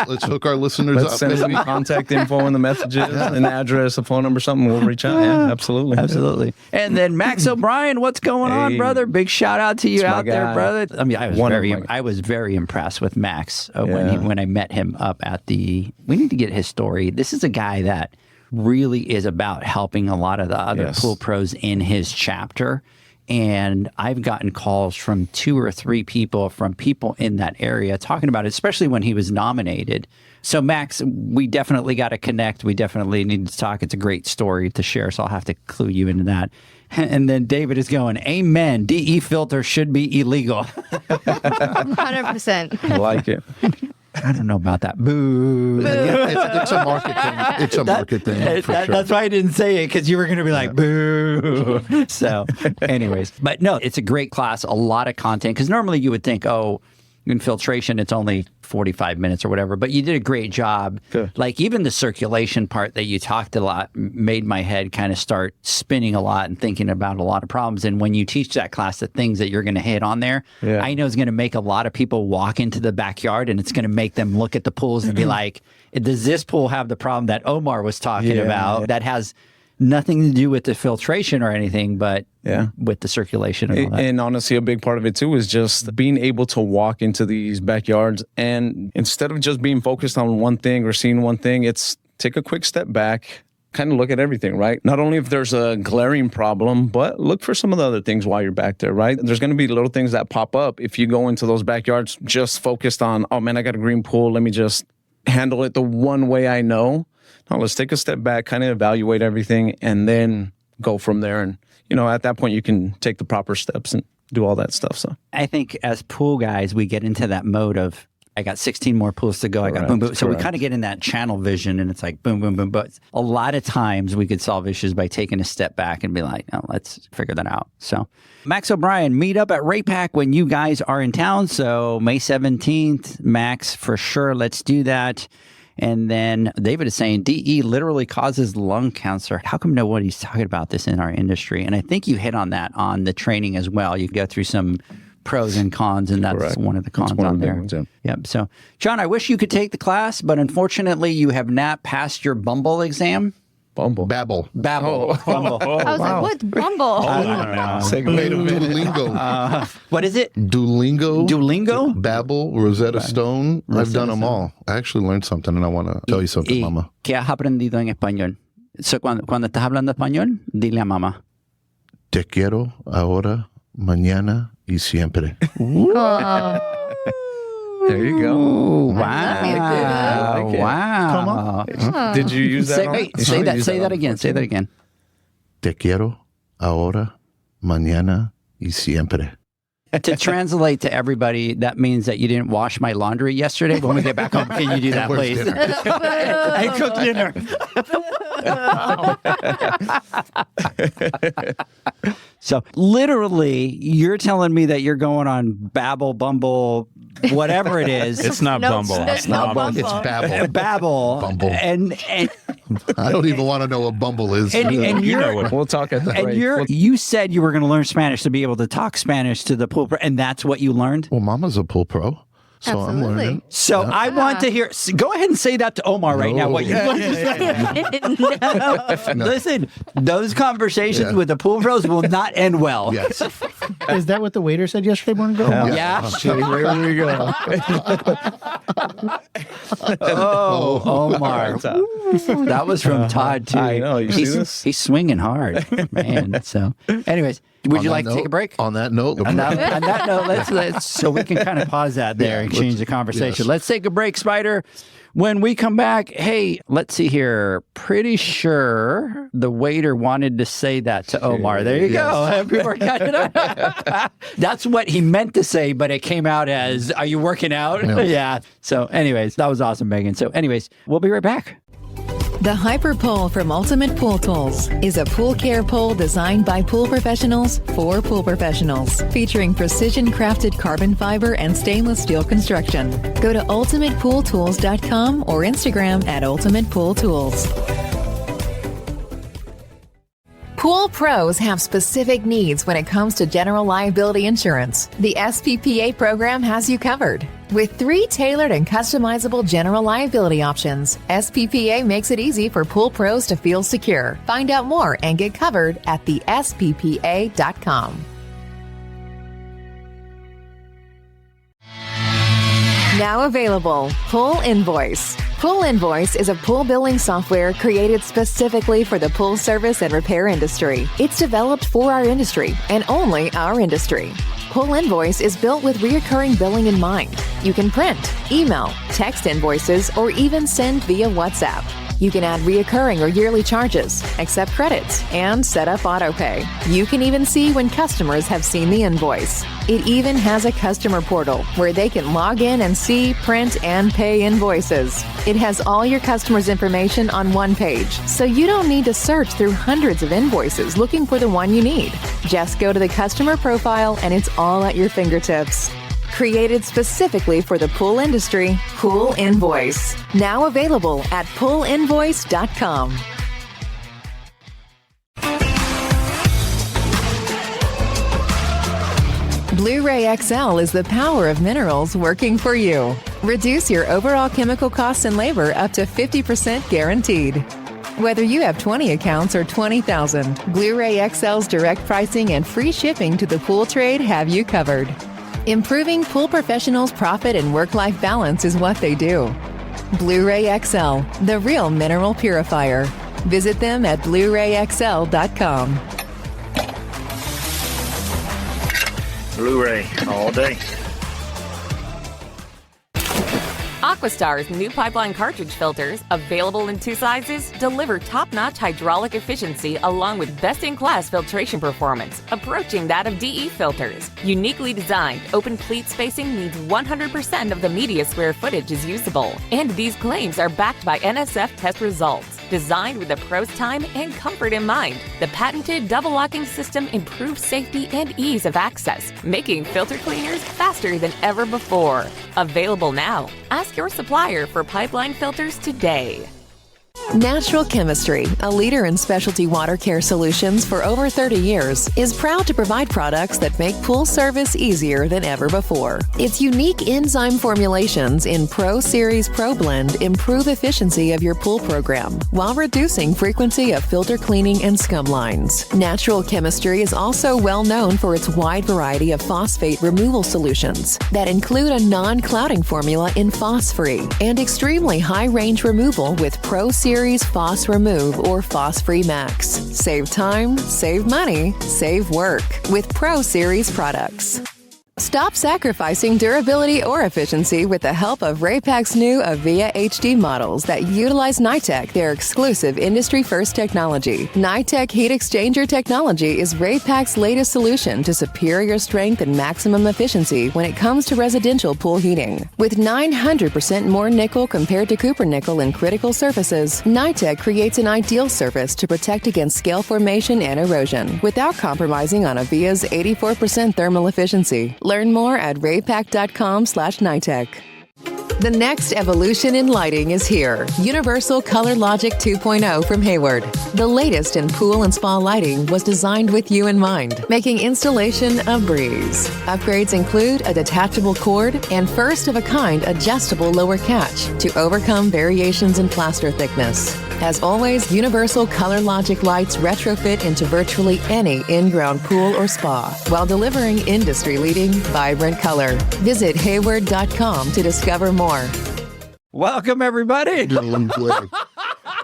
let's hook our listeners Let's up. send some contact info in the messages, an address, a phone number, something. We'll reach out. Yeah, absolutely. Absolutely. And then Max O'Brien, what's going on, brother? Big shout out to you out there, brother. I mean, I was very impressed with Max when I met him up at we need to get his story. This is a guy that really is about helping a lot of the other pool pros in his chapter. And I've gotten calls from 2 or 3 people from people in that area talking about it, especially when he was nominated. So Max, we definitely got to connect. We definitely need to talk. It's a great story to share, so I'll have to clue you into that. And then David is going, amen, DE filter should be illegal. 100%. I like it. I don't know about that. Boo. It's a market thing. It's a market thing, for sure. That's why I didn't say it, because you were going to be like, boo. So anyways, but no, it's a great class, a lot of content, because normally you would think, oh, In filtration, it's only 45 minutes or whatever, but you did a great job. Good. Like even the circulation part that you talked a lot made my head kind of start spinning a lot and thinking about a lot of problems. And when you teach that class, the things that you're going to hit on there, I know is going to make a lot of people walk into the backyard, and it's going to make them look at the pools and be like, does this pool have the problem that Omar was talking about that has nothing to do with the filtration or anything, but with the circulation and all that. And honestly, a big part of it too is just being able to walk into these backyards, and instead of just being focused on one thing or seeing one thing, it's take a quick step back, kind of look at everything, right? Not only if there's a glaring problem, but look for some of the other things while you're back there, right? There's going to be little things that pop up if you go into those backyards just focused on, oh man, I got a green pool, let me just handle it the one way I know. No, let's take a step back, kind of evaluate everything, and then go from there. And, at that point, you can take the proper steps and do all that stuff. So I think as pool guys, we get into that mode of, I got 16 more pools to go. I got boom, boom. So we kind of get in that channel vision, and it's like boom, boom, boom. But a lot of times we could solve issues by taking a step back and be like, no, let's figure that out. So Max O'Brien, meet up at RAPAC when you guys are in town. So May 17th, Max, for sure. Let's do that. And then David is saying DE literally causes lung cancer. How come nobody's talking about this in our industry? And I think you hit on that on the training as well. You go through some pros and cons, and that's one of the cons on there. Ones, Yep. So, John, I wish you could take the class, but unfortunately, you have not passed your Bumble exam. Babble. Bumble. I was like, what's Bumble? I don't know. Wait a minute. Duolingo. What is it? Duolingo? Babble, Rosetta Stone. I've done them all. I actually learned something, and I want to tell you something, Mama. ¿Qué has aprendido en español? So, cuando estás hablando español, dile a mamá. Te quiero ahora, mañana y siempre. There you go. Wow. Wow. Did you use that? Say that again. Say that again. Te quiero ahora, mañana y siempre. To translate to everybody, that means that you didn't wash my laundry yesterday. When we get back home, can you do that, please? I cooked dinner. So literally, you're telling me that you're going on Babble, Bumble, whatever it is. It's not Bumble. It's not Bumble. It's Babble. Babble. Bumble. And I don't even want to know what Bumble is. and You know it. We'll talk at the break. you said you were going to learn Spanish to be able to talk Spanish to the pool pro, and that's what you learned? Well, Mama's a pool pro, so I'm learning. So I want to hear, go ahead and say that to Omar right now, what you Listen, those conversations with the pool pros will not end well. Yes. Is that what the waiter said yesterday morning ago? Yeah. Here we go. Oh, Omar. That was from Todd, too. I know. You see this? He's swinging hard, man. So, anyways, would you like to take a break? On that note, On that note, let's so we can kind of pause that there and change the conversation. Yes. Let's take a break, Spider. When we come back, hey, let's see here. Pretty sure the waiter wanted to say that to Omar. There you go. People are catching up. That's what he meant to say, but it came out as, are you working out? Yeah. So anyways, that was awesome, Megan. So anyways, we'll be right back. The Hyper Pole from Ultimate Pool Tools is a pool care pole designed by pool professionals for pool professionals, featuring precision-crafted carbon fiber and stainless steel construction. Go to ultimatepooltools.com or Instagram at Ultimate Pool Tools. Pool pros have specific needs when it comes to general liability insurance. The SPPA program has you covered. With 3 tailored and customizable general liability options, SPPA makes it easy for pool pros to feel secure. Find out more and get covered at thesppa.com. Now available, Pool Invoice. Pool Invoice is a pool billing software created specifically for the pool service and repair industry. It's developed for our industry and only our industry. Pool Invoice is built with recurring billing in mind. You can print, email, text invoices, or even send via WhatsApp. You can add reoccurring or yearly charges, accept credits, and set up autopay. You can even see when customers have seen the invoice. It even has a customer portal where they can log in and see, print, and pay invoices. It has all your customers' information on one page, so you don't need to search through hundreds of invoices looking for the one you need. Just go to the customer profile and it's all at your fingertips. Created specifically for the pool industry, Pool Invoice. Now available at poolinvoice.com. Blu-ray XL is the power of minerals working for you. Reduce your overall chemical costs and labor up to 50% guaranteed. Whether you have 20 accounts or 20,000, Blu-ray XL's direct pricing and free shipping to the pool trade have you covered. Improving pool professionals' profit and work-life balance is what they do. Blu-ray XL, the real mineral purifier. Visit them at BluRayXL.com. Blu-ray all day. Aquastar's new pipeline cartridge filters, available in 2 sizes, deliver top-notch hydraulic efficiency along with best-in-class filtration performance, approaching that of DE filters. Uniquely designed, open pleat spacing means 100% of the media square footage is usable. And these claims are backed by NSF test results. Designed with the pro's time and comfort in mind, the patented double locking system improves safety and ease of access, making filter cleaners faster than ever before. Available now. Ask your supplier for pipeline filters today. Natural Chemistry, a leader in specialty water care solutions for over 30 years, is proud to provide products that make pool service easier than ever before. Its unique enzyme formulations in Pro Series Pro Blend improve efficiency of your pool program while reducing frequency of filter cleaning and scum lines. Natural Chemistry is also well known for its wide variety of phosphate removal solutions that include a non-clouding formula in Phos-Free and extremely high-range removal with Pro Series Phos Remove or Phos-Free Max. Save time, save money, save work with Pro Series products. Stop sacrificing durability or efficiency with the help of Raypak's new Avia HD models that utilize NITEC, their exclusive industry-first technology. NITEC heat exchanger technology is Raypak's latest solution to superior strength and maximum efficiency when it comes to residential pool heating. With 900% more nickel compared to copper nickel in critical surfaces, NITEC creates an ideal surface to protect against scale formation and erosion without compromising on Avia's 84% thermal efficiency. Learn more at raypak.com/NITEC. The next evolution in lighting is here. Universal Color Logic 2.0 from Hayward. The latest in pool and spa lighting was designed with you in mind, making installation a breeze. Upgrades include a detachable cord and first-of-a-kind adjustable lower catch to overcome variations in plaster thickness. As always, Universal Color Logic lights retrofit into virtually any in-ground pool or spa while delivering industry-leading, vibrant color. Visit Hayward.com to discover more. Welcome, everybody.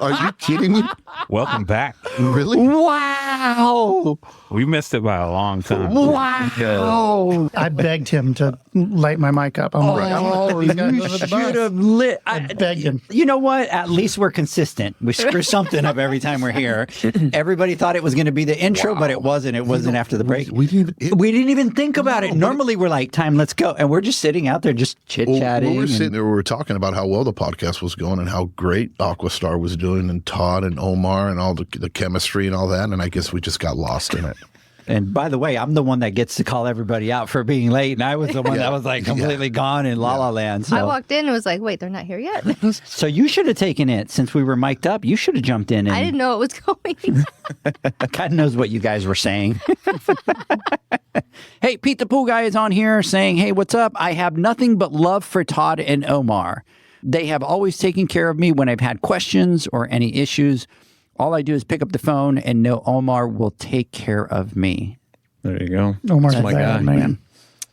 Are you kidding me? Welcome back. Really? Wow. We missed it by a long time. Wow. I begged him to light my mic up. I'm like, I'm gonna put these guys You under the should bus. have lit. I begged him. You know what? At least we're consistent. We screw something up every time we're here. Everybody thought it was going to be the intro, but it wasn't. It wasn't after the break. We didn't. We didn't even think about it. Normally, we're like, time, let's go. And we're just sitting out there just chit-chatting. We were and- sitting there, we were talking about how well the podcast was going and how great Aquastar was doing, and Todd and Omar and all the chemistry and all that. And I guess we just got lost in it. And by the way, I'm the one that gets to call everybody out for being late. And I was the one that was like completely gone in La La Land. So. I walked in and was like, wait, they're not here yet. So you should have taken it since we were mic'd up. You should have jumped in. And I didn't know it was going. God knows what you guys were saying. Hey, Pete the Pool Guy is on here saying, hey, what's up? I have nothing but love for Todd and Omar. They have always taken care of me when I've had questions or any issues. All I do is pick up the phone and know Omar will take care of me. There you go. Omar's That's my guy. man.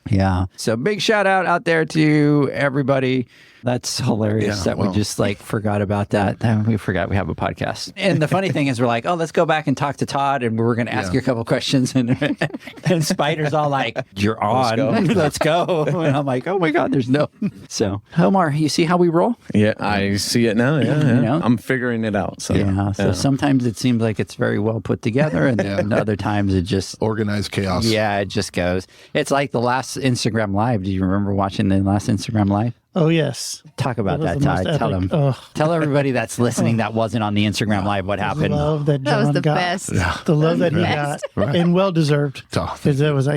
Yeah. So big shout out there to everybody. That's hilarious Yeah, that we just like forgot about that. We forgot we have a podcast. And the funny thing is we're like, oh, let's go back and talk to Todd and we're going to ask you a couple questions. And Spider's all like, you're on. Let's go. And I'm like, oh my God, there's no. So Omar, you see how we roll? Yeah, I see it now. Yeah, You know? I'm figuring it out. So Yeah. So sometimes it seems like it's very well put together. And then other times it just. Organized chaos. Yeah, it just goes. It's like the last Instagram Live. Do you remember watching the last Instagram Live? Oh, yes. Talk about That that, was the Todd. most Tell epic. them. Tell everybody that's listening that wasn't on the Instagram Live what The happened. love that That was John the got. best. The love that he Best. got. And well-deserved. Oh. Because it was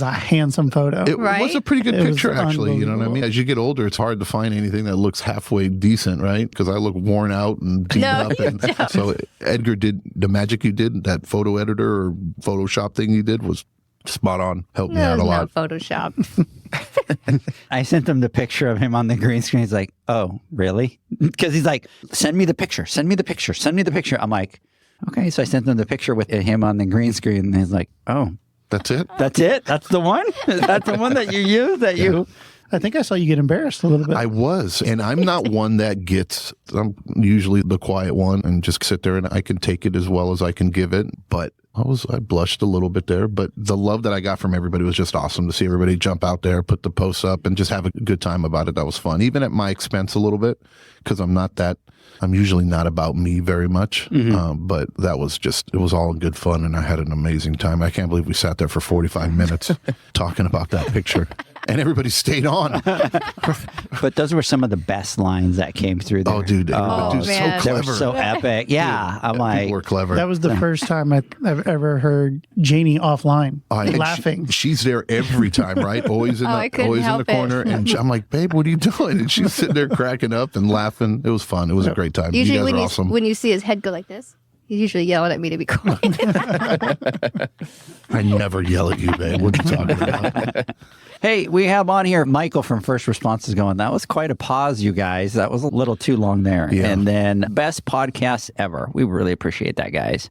a handsome photo. It Right? was a pretty good It was picture, actually. You know what I mean? unbelievable. As you get older, it's hard to find anything that looks halfway decent, right? Because I look worn out and beat No, up. you And don't. so Edgar did the magic you did, that photo editor or Photoshop thing you did was spot on. Helped me That out was a not lot. Photoshop. I sent him the picture of him on the green screen. He's like, oh, really? Because he's like, send me the picture. Send me the picture. Send me the picture. I'm like, okay. So I sent him the picture with him on the green screen. And he's like, oh, That's it? that's it? That's the one? That's the one that you use? That you... I think I saw you get embarrassed a little bit. I was. And I'm not one that I'm usually the quiet one and just sit there and I can take it as well as I can give it. But I blushed a little bit there, but the love that I got from everybody was just awesome to see everybody jump out there, put the posts up and just have a good time about it. That was fun, even at my expense a little bit, because I'm usually not about me very much. But that was it was all in good fun and I had an amazing time. I can't believe we sat there for 45 minutes talking about that picture and everybody stayed on. But those were some of the best lines that came through there. Oh, dude. Oh, So man. They were clever. so epic. Yeah. I'm People like, were clever. That was the first time I've ever heard Janie offline And laughing. she's there every time, right? Always in I couldn't the help it. corner. And I'm like, babe, what are you doing? And she's sitting there cracking up and laughing. It was fun. It was a great time. Usually you guys when are awesome. when you see his head go like this, he's usually yelling at me to be quiet. I never yell at you, babe. What are you talking about? hey, we have on here Michael from First Response is going, that was quite a pause, you guys. That was a little too long there. Yeah. And then best podcast ever. We really appreciate that, guys.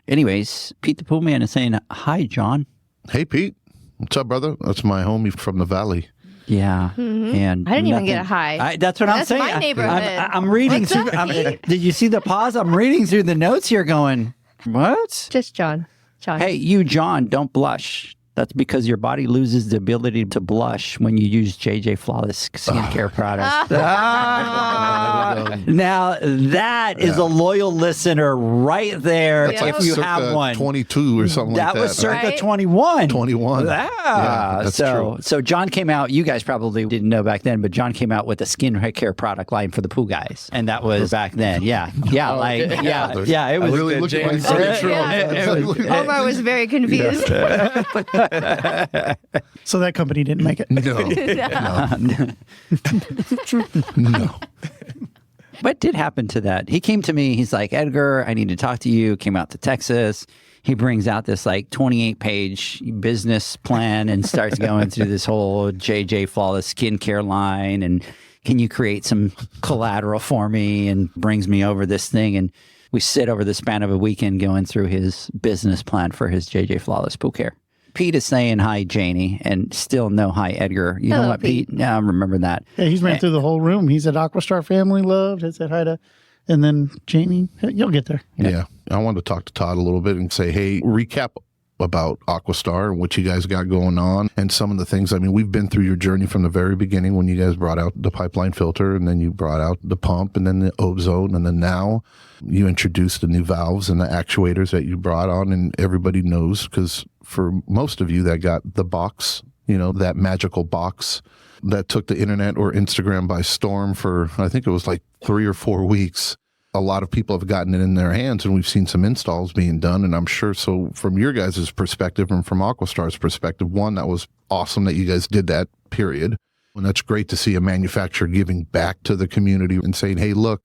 Anyways, Pete the Pool Man is saying, hi, John. Hey, Pete. What's up, brother? That's my homie from the Valley. Yeah. And I didn't even nothing- get a hi. That's what I'm That's saying. my neighborhood. I'm reading What's through. up, Pete? Did you see the pause? I'm reading through the notes here going, what? Just John. John. Hey, you, John, don't blush. That's because your body loses the ability to blush when you use JJ Flawless skincare products. Now, that is a loyal listener right there That's if you have circa one. 22 or something like That that. was circa Right? 21. 21. Yeah. that's so, true. So John came out, you guys probably didn't know back then, but John came out with a skincare product line for the pool guys. And that was back then. Yeah. Yeah. It was Really looked at my signature. Omar was very confused. So that company didn't make it. No. What did happen to that? He came to me. He's like, Edgar, I need to talk to you. Came out to Texas. He brings out this like 28-page business plan and starts going through this whole JJ Flawless skincare line. And can you create some collateral for me? And brings me over this thing. And we sit over the span of a weekend going through his business plan for his JJ Flawless pool care. Pete is saying hi, Janie, and still no hi, Edgar. You know Hello, what, Pete? Yeah, I remember that. Yeah, he's ran through the whole room. He said Aquastar family loved. He said hi to, and then Janie. You'll get there. Yeah. I wanted to talk to Todd a little bit and say, hey, recap about Aquastar and what you guys got going on and some of the things. I mean, we've been through your journey from the very beginning when you guys brought out the pipeline filter and then you brought out the pump and then the ozone. And then now you introduced the new valves and the actuators that you brought on. And everybody knows, because for most of you that got the box, that magical box that took the internet or Instagram by storm for, I think it was like 3 or 4 weeks. A lot of people have gotten it in their hands and we've seen some installs being done. And I'm sure, so from your guys' perspective and from Aquastar's perspective, one, that was awesome that you guys did that, period. And that's great to see a manufacturer giving back to the community and saying, hey, look,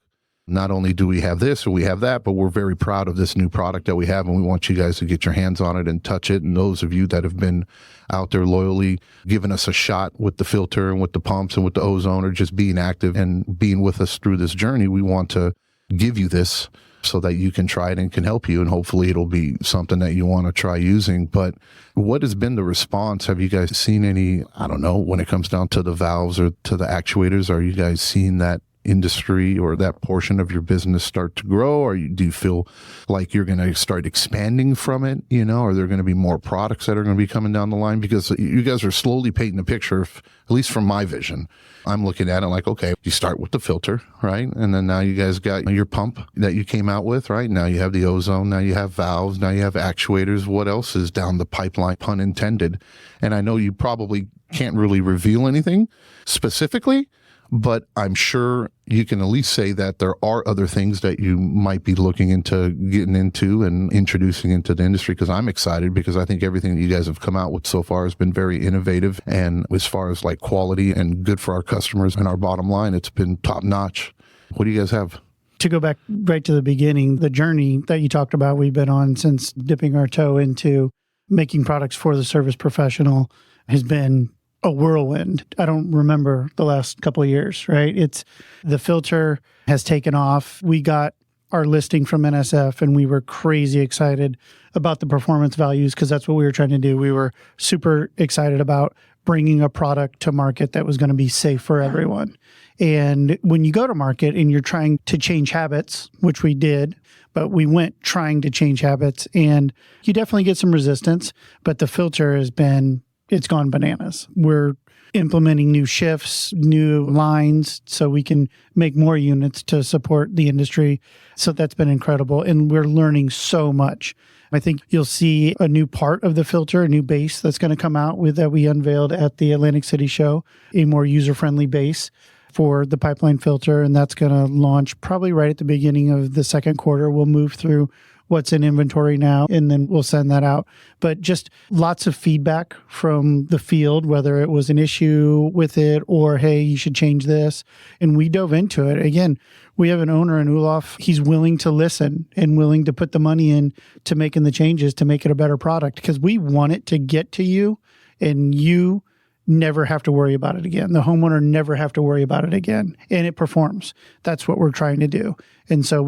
not only do we have this or we have that, but we're very proud of this new product that we have. And we want you guys to get your hands on it and touch it. And those of you that have been out there loyally giving us a shot with the filter and with the pumps and with the ozone or just being active and being with us through this journey, we want to give you this so that you can try it and can help you. And hopefully it'll be something that you want to try using. But what has been the response? Have you guys seen any, I don't know, when it comes down to the valves or to the actuators, are you guys seeing that industry or that portion of your business start to grow? Or do you feel like you're going to start expanding from it? Are there going to be more products that are going to be coming down the line? Because you guys are slowly painting a picture, at least from my vision. I'm looking at it like, okay, you start with the filter, right? And then now you guys got your pump that you came out with, right? Now you have the ozone, now you have valves, now you have actuators. What else is down the pipeline, pun intended? And I know you probably can't really reveal anything specifically, But I'm sure you can at least say that there are other things that you might be looking into getting into and introducing into the industry, because I'm excited, because I think everything that you guys have come out with so far has been very innovative. And as far as like quality and good for our customers and our bottom line, it's been top notch. What do you guys have? To go back right to the beginning, the journey that you talked about, we've been on since dipping our toe into making products for the service professional has been a whirlwind. I don't remember the last couple of years, right? It's the filter has taken off. We got our listing from NSF and we were crazy excited about the performance values because that's what we were trying to do. We were super excited about bringing a product to market that was going to be safe for everyone. And when you go to market and you're trying to change habits, which we did, but we went trying to change habits, and you definitely get some resistance, but the filter it's gone bananas. We're implementing new shifts, new lines, so we can make more units to support the industry. So that's been incredible. And we're learning so much. I think you'll see a new part of the filter, a new base that's going to come out with that we unveiled at the Atlantic City show, a more user-friendly base for the pipeline filter. And that's going to launch probably right at the beginning of the second quarter. We'll move through what's in inventory now, and then we'll send that out. But just lots of feedback from the field, whether it was an issue with it or, hey, you should change this. And we dove into it. Again, we have an owner in Ulof. He's willing to listen and willing to put the money in to making the changes to make it a better product, because we want it to get to you and you never have to worry about it again. The homeowner never have to worry about it again. And it performs. That's what we're trying to do. And so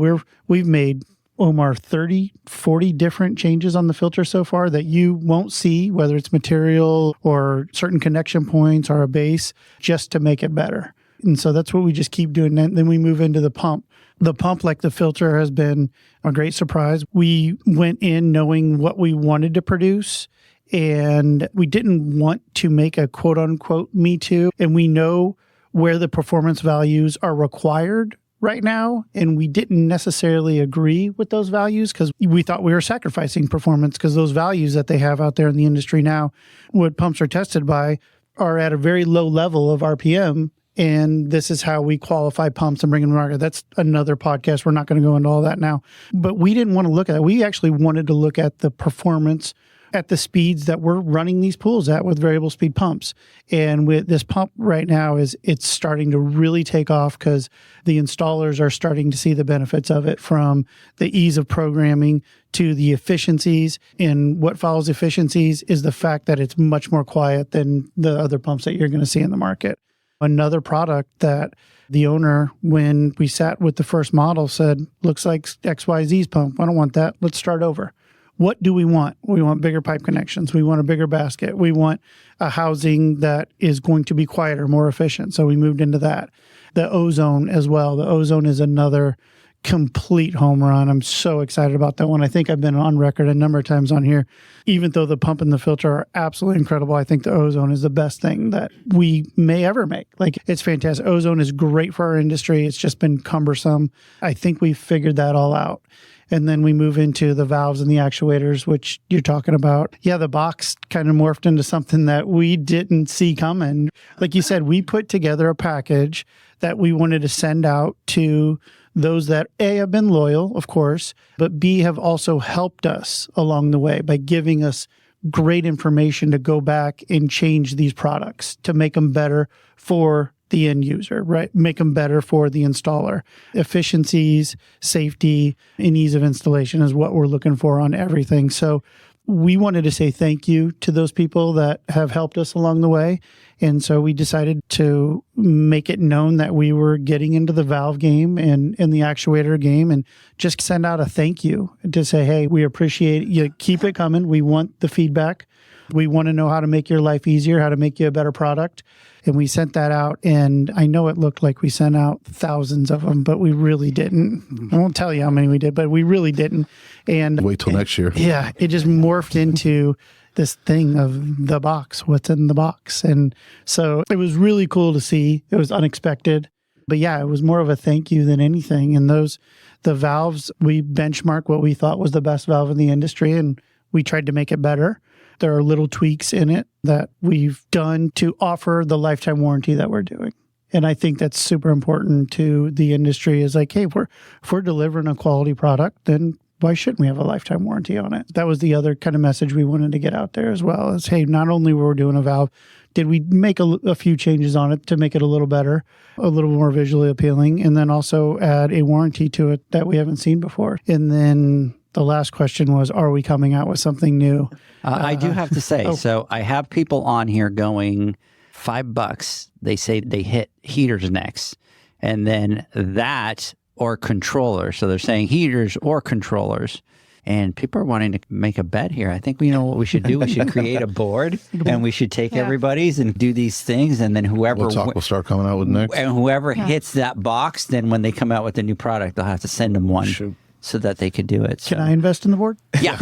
we've made, Omar, 30, 40 different changes on the filter so far that you won't see, whether it's material or certain connection points or a base, just to make it better. And so that's what we just keep doing. And then we move into the pump. The pump, like the filter, has been a great surprise. We went in knowing what we wanted to produce, and we didn't want to make a quote unquote me too. And we know where the performance values are required right now, and we didn't necessarily agree with those values because we thought we were sacrificing performance, because those values that they have out there in the industry now, what pumps are tested by, are at a very low level of RPM, and this is how we qualify pumps and bring them to market. That's another podcast. We're not going to go into all that now. But we didn't want to look at that. We actually wanted to look at the performance at the speeds that we're running these pools at with variable speed pumps. And with this pump right now, it's starting to really take off because the installers are starting to see the benefits of it, from the ease of programming to the efficiencies. And what follows efficiencies is the fact that it's much more quiet than the other pumps that you're going to see in the market. Another product that the owner, when we sat with the first model, said, looks like XYZ's pump. I don't want that. Let's start over. What do we want? We want bigger pipe connections. We want a bigger basket. We want a housing that is going to be quieter, more efficient. So we moved into that. The ozone as well. The ozone is another complete home run. I'm so excited about that one. I think I've been on record a number of times on here. Even though the pump and the filter are absolutely incredible, I think the ozone is the best thing that we may ever make. Like, it's fantastic. Ozone is great for our industry. It's just been cumbersome. I think we've figured that all out. And then we move into the valves and the actuators, which you're talking about. Yeah, the box kind of morphed into something that we didn't see coming. Like you said, we put together a package that we wanted to send out to those that, A, have been loyal, of course, but B, have also helped us along the way by giving us great information to go back and change these products to make them better for the end user, right? Make them better for the installer. Efficiencies, safety, and ease of installation is what we're looking for on everything. So we wanted to say thank you to those people that have helped us along the way. And so we decided to make it known that we were getting into the valve game and the actuator game, and just send out a thank you to say, hey, we appreciate you. Keep it coming. We want the feedback. We want to know how to make your life easier, how to make you a better product. And we sent that out. And I know it looked like we sent out thousands of them, but we really didn't. I won't tell you how many we did, but we really didn't. And wait till next year. Yeah, it just morphed into this thing of the box, what's in the box. And so it was really cool to see. It was unexpected. But yeah, it was more of a thank you than anything. And the valves, we benchmarked what we thought was the best valve in the industry, and we tried to make it better. There are little tweaks in it that we've done to offer the lifetime warranty that we're doing. And I think that's super important to the industry is like, hey, if we're delivering a quality product, then why shouldn't we have a lifetime warranty on it? That was the other kind of message we wanted to get out there as well is, hey, not only were we doing a valve, did we make a few changes on it to make it a little better, a little more visually appealing, and then also add a warranty to it that we haven't seen before. And then the last question was, are we coming out with something new? I do have to say, so I have people on here going $5. They say they hit heaters next. And then that or controllers. So they're saying heaters or controllers. And people are wanting to make a bet here. I think we know what we should do. We should create a board and we should take everybody's and do these things. And then whoever we'll start coming out with next. And whoever hits that box, then when they come out with a new product, they'll have to send them one so that they could do it. So. Can I invest in the board? Yeah.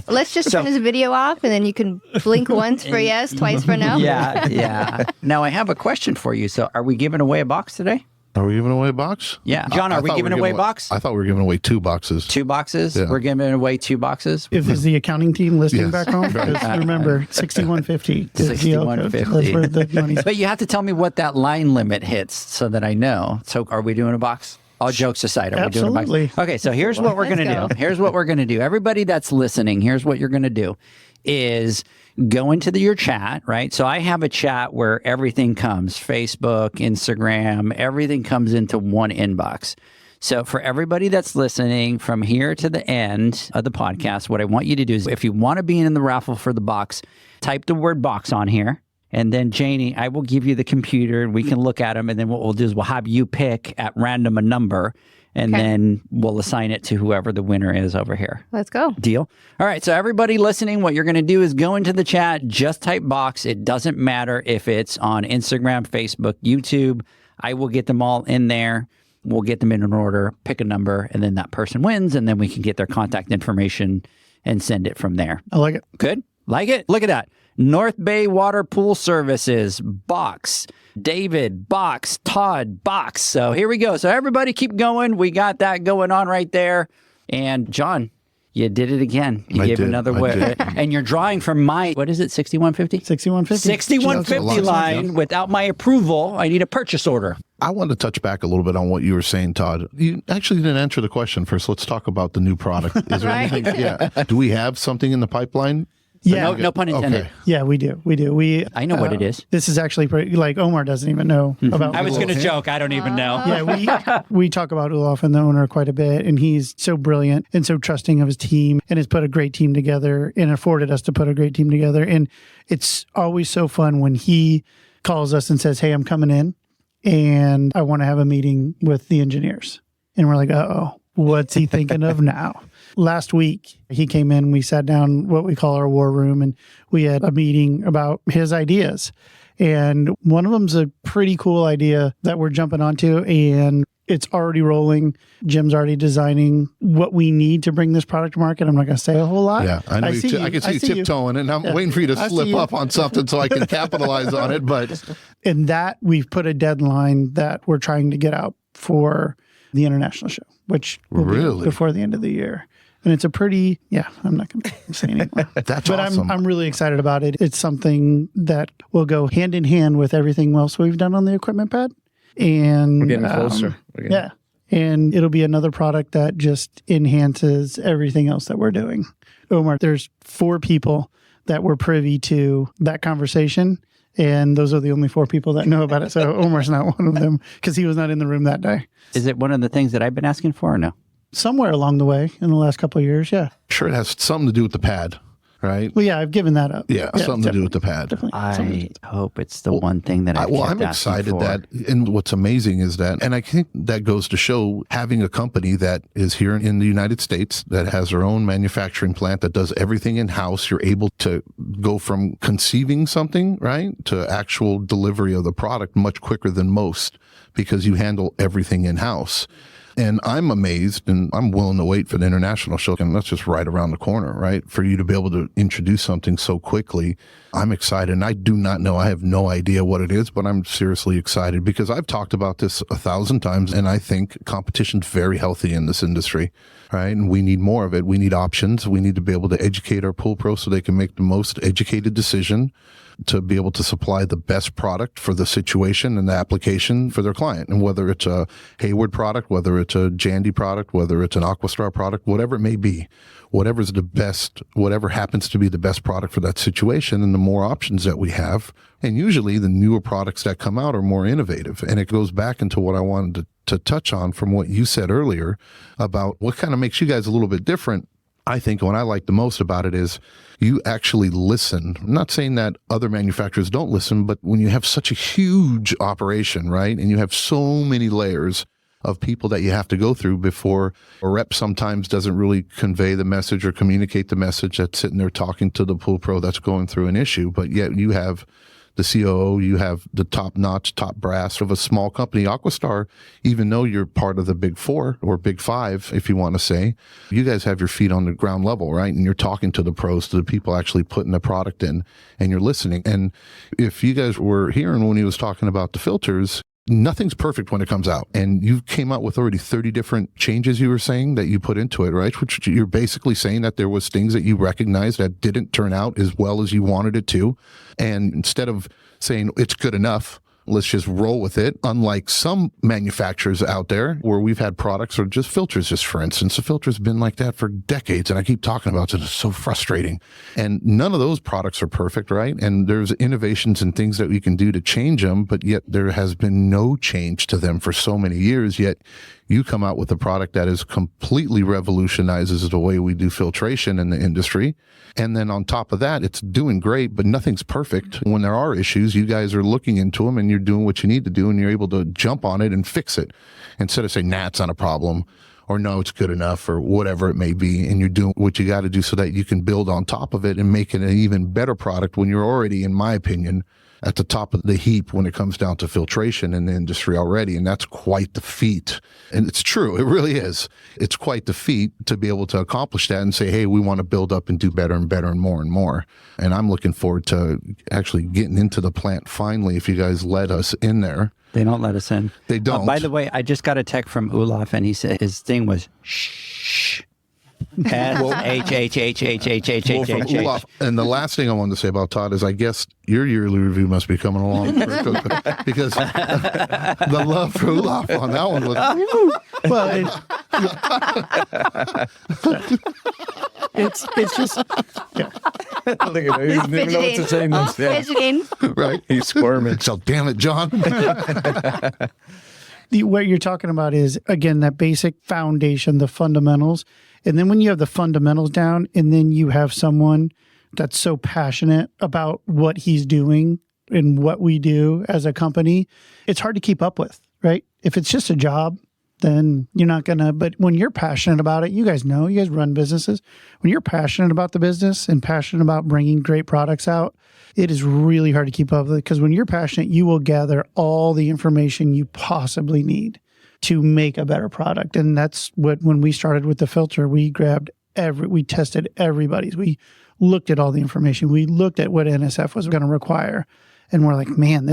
Let's just turn this video off and then you can blink once for yes, twice for no. Yeah. Now I have a question for you. So are we giving away a box today? Are we giving away a box? Yeah. John, are we giving away a box? I thought we were giving away 2 boxes. 2 boxes? Yeah. We're giving away 2 boxes? Is the accounting team listening back home? Because remember, 6150 is the code. That's where the money's. But you have to tell me what that line limit hits so that I know. So are we doing a box? All jokes aside, are we doing a box? Okay, so here's what we're going to do. Here's what we're going to do. Everybody that's listening, here's what you're going to do is go into your chat, right? So I have a chat where everything comes, Facebook, Instagram, everything comes into one inbox. So for everybody that's listening from here to the end of the podcast, what I want you to do is if you want to be in the raffle for the box, type the word box on here. And then, Janie, I will give you the computer and we can look at them. And then what we'll do is we'll have you pick at random a number and then we'll assign it to whoever the winner is over here. Let's go. Deal? All right. So everybody listening, what you're going to do is go into the chat, just type box. It doesn't matter if it's on Instagram, Facebook, YouTube. I will get them all in there. We'll get them in an order, pick a number, and then that person wins. And then we can get their contact information and send it from there. I like it. Good? Like it? Look at that. North Bay Water Pool Services, box. David, box. Todd, box. So here we go. So everybody keep going. We got that going on right there. And John, you did it again. You gave another way. And you're drawing from my, what is it, 6150? 6150. 6150 line. Without my approval, I need a purchase order. I want to touch back a little bit on what you were saying, Todd. You actually didn't answer the question first. Let's talk about the new product. Is there anything? Yeah. Do we have something in the pipeline? Yeah. No pun intended. Okay. Yeah, we do. I know what it is. This is actually pretty, like Omar doesn't even know about. I was going to joke. I don't even know. Yeah, we talk about Ulaf and the owner quite a bit, and he's so brilliant and so trusting of his team, and has put a great team together and afforded us to put a great team together. And it's always so fun when he calls us and says, "Hey, I'm coming in, and I want to have a meeting with the engineers." And we're like, "Uh-oh, what's he thinking of now?" Last week, he came in, we sat down what we call our war room, and we had a meeting about his ideas. And one of them's a pretty cool idea that we're jumping onto, and it's already rolling. Jim's already designing what we need to bring this product to market. I'm not going to say a whole lot. Yeah, I know. I can see you tiptoeing, and I'm waiting for you to slip up on something so I can capitalize on it. But in that, we've put a deadline that we're trying to get out for the international show, which will be before the end of the year. And it's a pretty, I'm not going to say anymore. That's awesome. I'm really excited about it. It's something that will go hand in hand with everything else we've done on the equipment pad. And we're getting closer. Yeah. And it'll be another product that just enhances everything else that we're doing. Omar, there's 4 people that were privy to that conversation. And those are the only 4 people that know about it. So Omar's not one of them because he was not in the room that day. Is it one of the things that I've been asking for or no? Somewhere along the way in the last couple of years, yeah. Sure, it has something to do with the pad, right? Well, yeah, I've given that up. Yeah, something to do with the pad. I hope it's the one thing that I'm excited that, and what's amazing is that, and I think that goes to show having a company that is here in the United States that has their own manufacturing plant that does everything in-house. You're able to go from conceiving something, right, to actual delivery of the product much quicker than most because you handle everything in-house. And I'm amazed, and I'm willing to wait for the international show. And that's just right around the corner, right? For you to be able to introduce something so quickly. I'm excited. And I do not know. I have no idea what it is, but I'm seriously excited because I've talked about this 1,000 times. And I think competition's very healthy in this industry, right? And we need more of it. We need options. We need to be able to educate our pool pros so they can make the most educated decision to be able to supply the best product for the situation and the application for their client. And whether it's a Hayward product, whether it's a Jandy product, whether it's an Aquastar product, whatever it may be, whatever's the best, whatever happens to be the best product for that situation, and the more options that we have. And usually the newer products that come out are more innovative. And it goes back into what I wanted to touch on from what you said earlier about what kind of makes you guys a little bit different. I think what I like the most about it is you actually listen. I'm not saying that other manufacturers don't listen, but when you have such a huge operation, right, and you have so many layers of people that you have to go through before a rep sometimes doesn't really convey the message or communicate the message that's sitting there talking to the pool pro that's going through an issue, but yet you have the COO, you have the top-notch, top brass of a small company. Aquastar, even though you're part of the big four or big five, if you want to say, you guys have your feet on the ground level, right? And you're talking to the pros, to the people actually putting the product in, and you're listening. And if you guys were hearing when he was talking about the filters, nothing's perfect when it comes out. And you came out with already 30 different changes you were saying that you put into it, right? Which you're basically saying that there was things that you recognized that didn't turn out as well as you wanted it to. And instead of saying it's good enough, let's just roll with it. Unlike some manufacturers out there where we've had products or just filters, just for instance, the filter's been like that for decades. And I keep talking about it. It's so frustrating. And none of those products are perfect, right? And there's innovations and things that we can do to change them, but yet there has been no change to them for so many years. Yet you come out with a product that is completely revolutionizes the way we do filtration in the industry. And then on top of that, it's doing great, but nothing's perfect. When there are issues, you guys are looking into them and you're doing what you need to do, and you're able to jump on it and fix it instead of saying, nah, it's not a problem, or no, it's good enough, or whatever it may be. And you're doing what you got to do so that you can build on top of it and make it an even better product when you're already, in my opinion, at the top of the heap when it comes down to filtration in the industry already. And that's quite the feat. And it's true. It really is. It's quite the feat to be able to accomplish that and say, hey, we want to build up and do better and better and more and more. And I'm looking forward to actually getting into the plant finally, if you guys let us in there. They don't let us in. They don't. By the way, I just got a text from Olaf, and he said his thing was shh. H. Olaf. And the last thing I wanted to say about Todd is I guess your yearly review must be coming along because the love for Olaf on that one was Well, it's just Look at him. He doesn't even know what to say next. Yeah. Fidgeting. right. He's squirming. So damn it, John. what you're talking about is, again, that basic foundation, the fundamentals. And then when you have the fundamentals down, and then you have someone that's so passionate about what he's doing and what we do as a company, it's hard to keep up with, right? If it's just a job, then you're not going to. But when you're passionate about it, you guys know, you guys run businesses. When you're passionate about the business and passionate about bringing great products out, it is really hard to keep up with it, because when you're passionate, you will gather all the information you possibly need to make a better product. And that's what, when we started with the filter, we tested everybody's. We looked at all the information. We looked at what NSF was going to require. And we're like, man,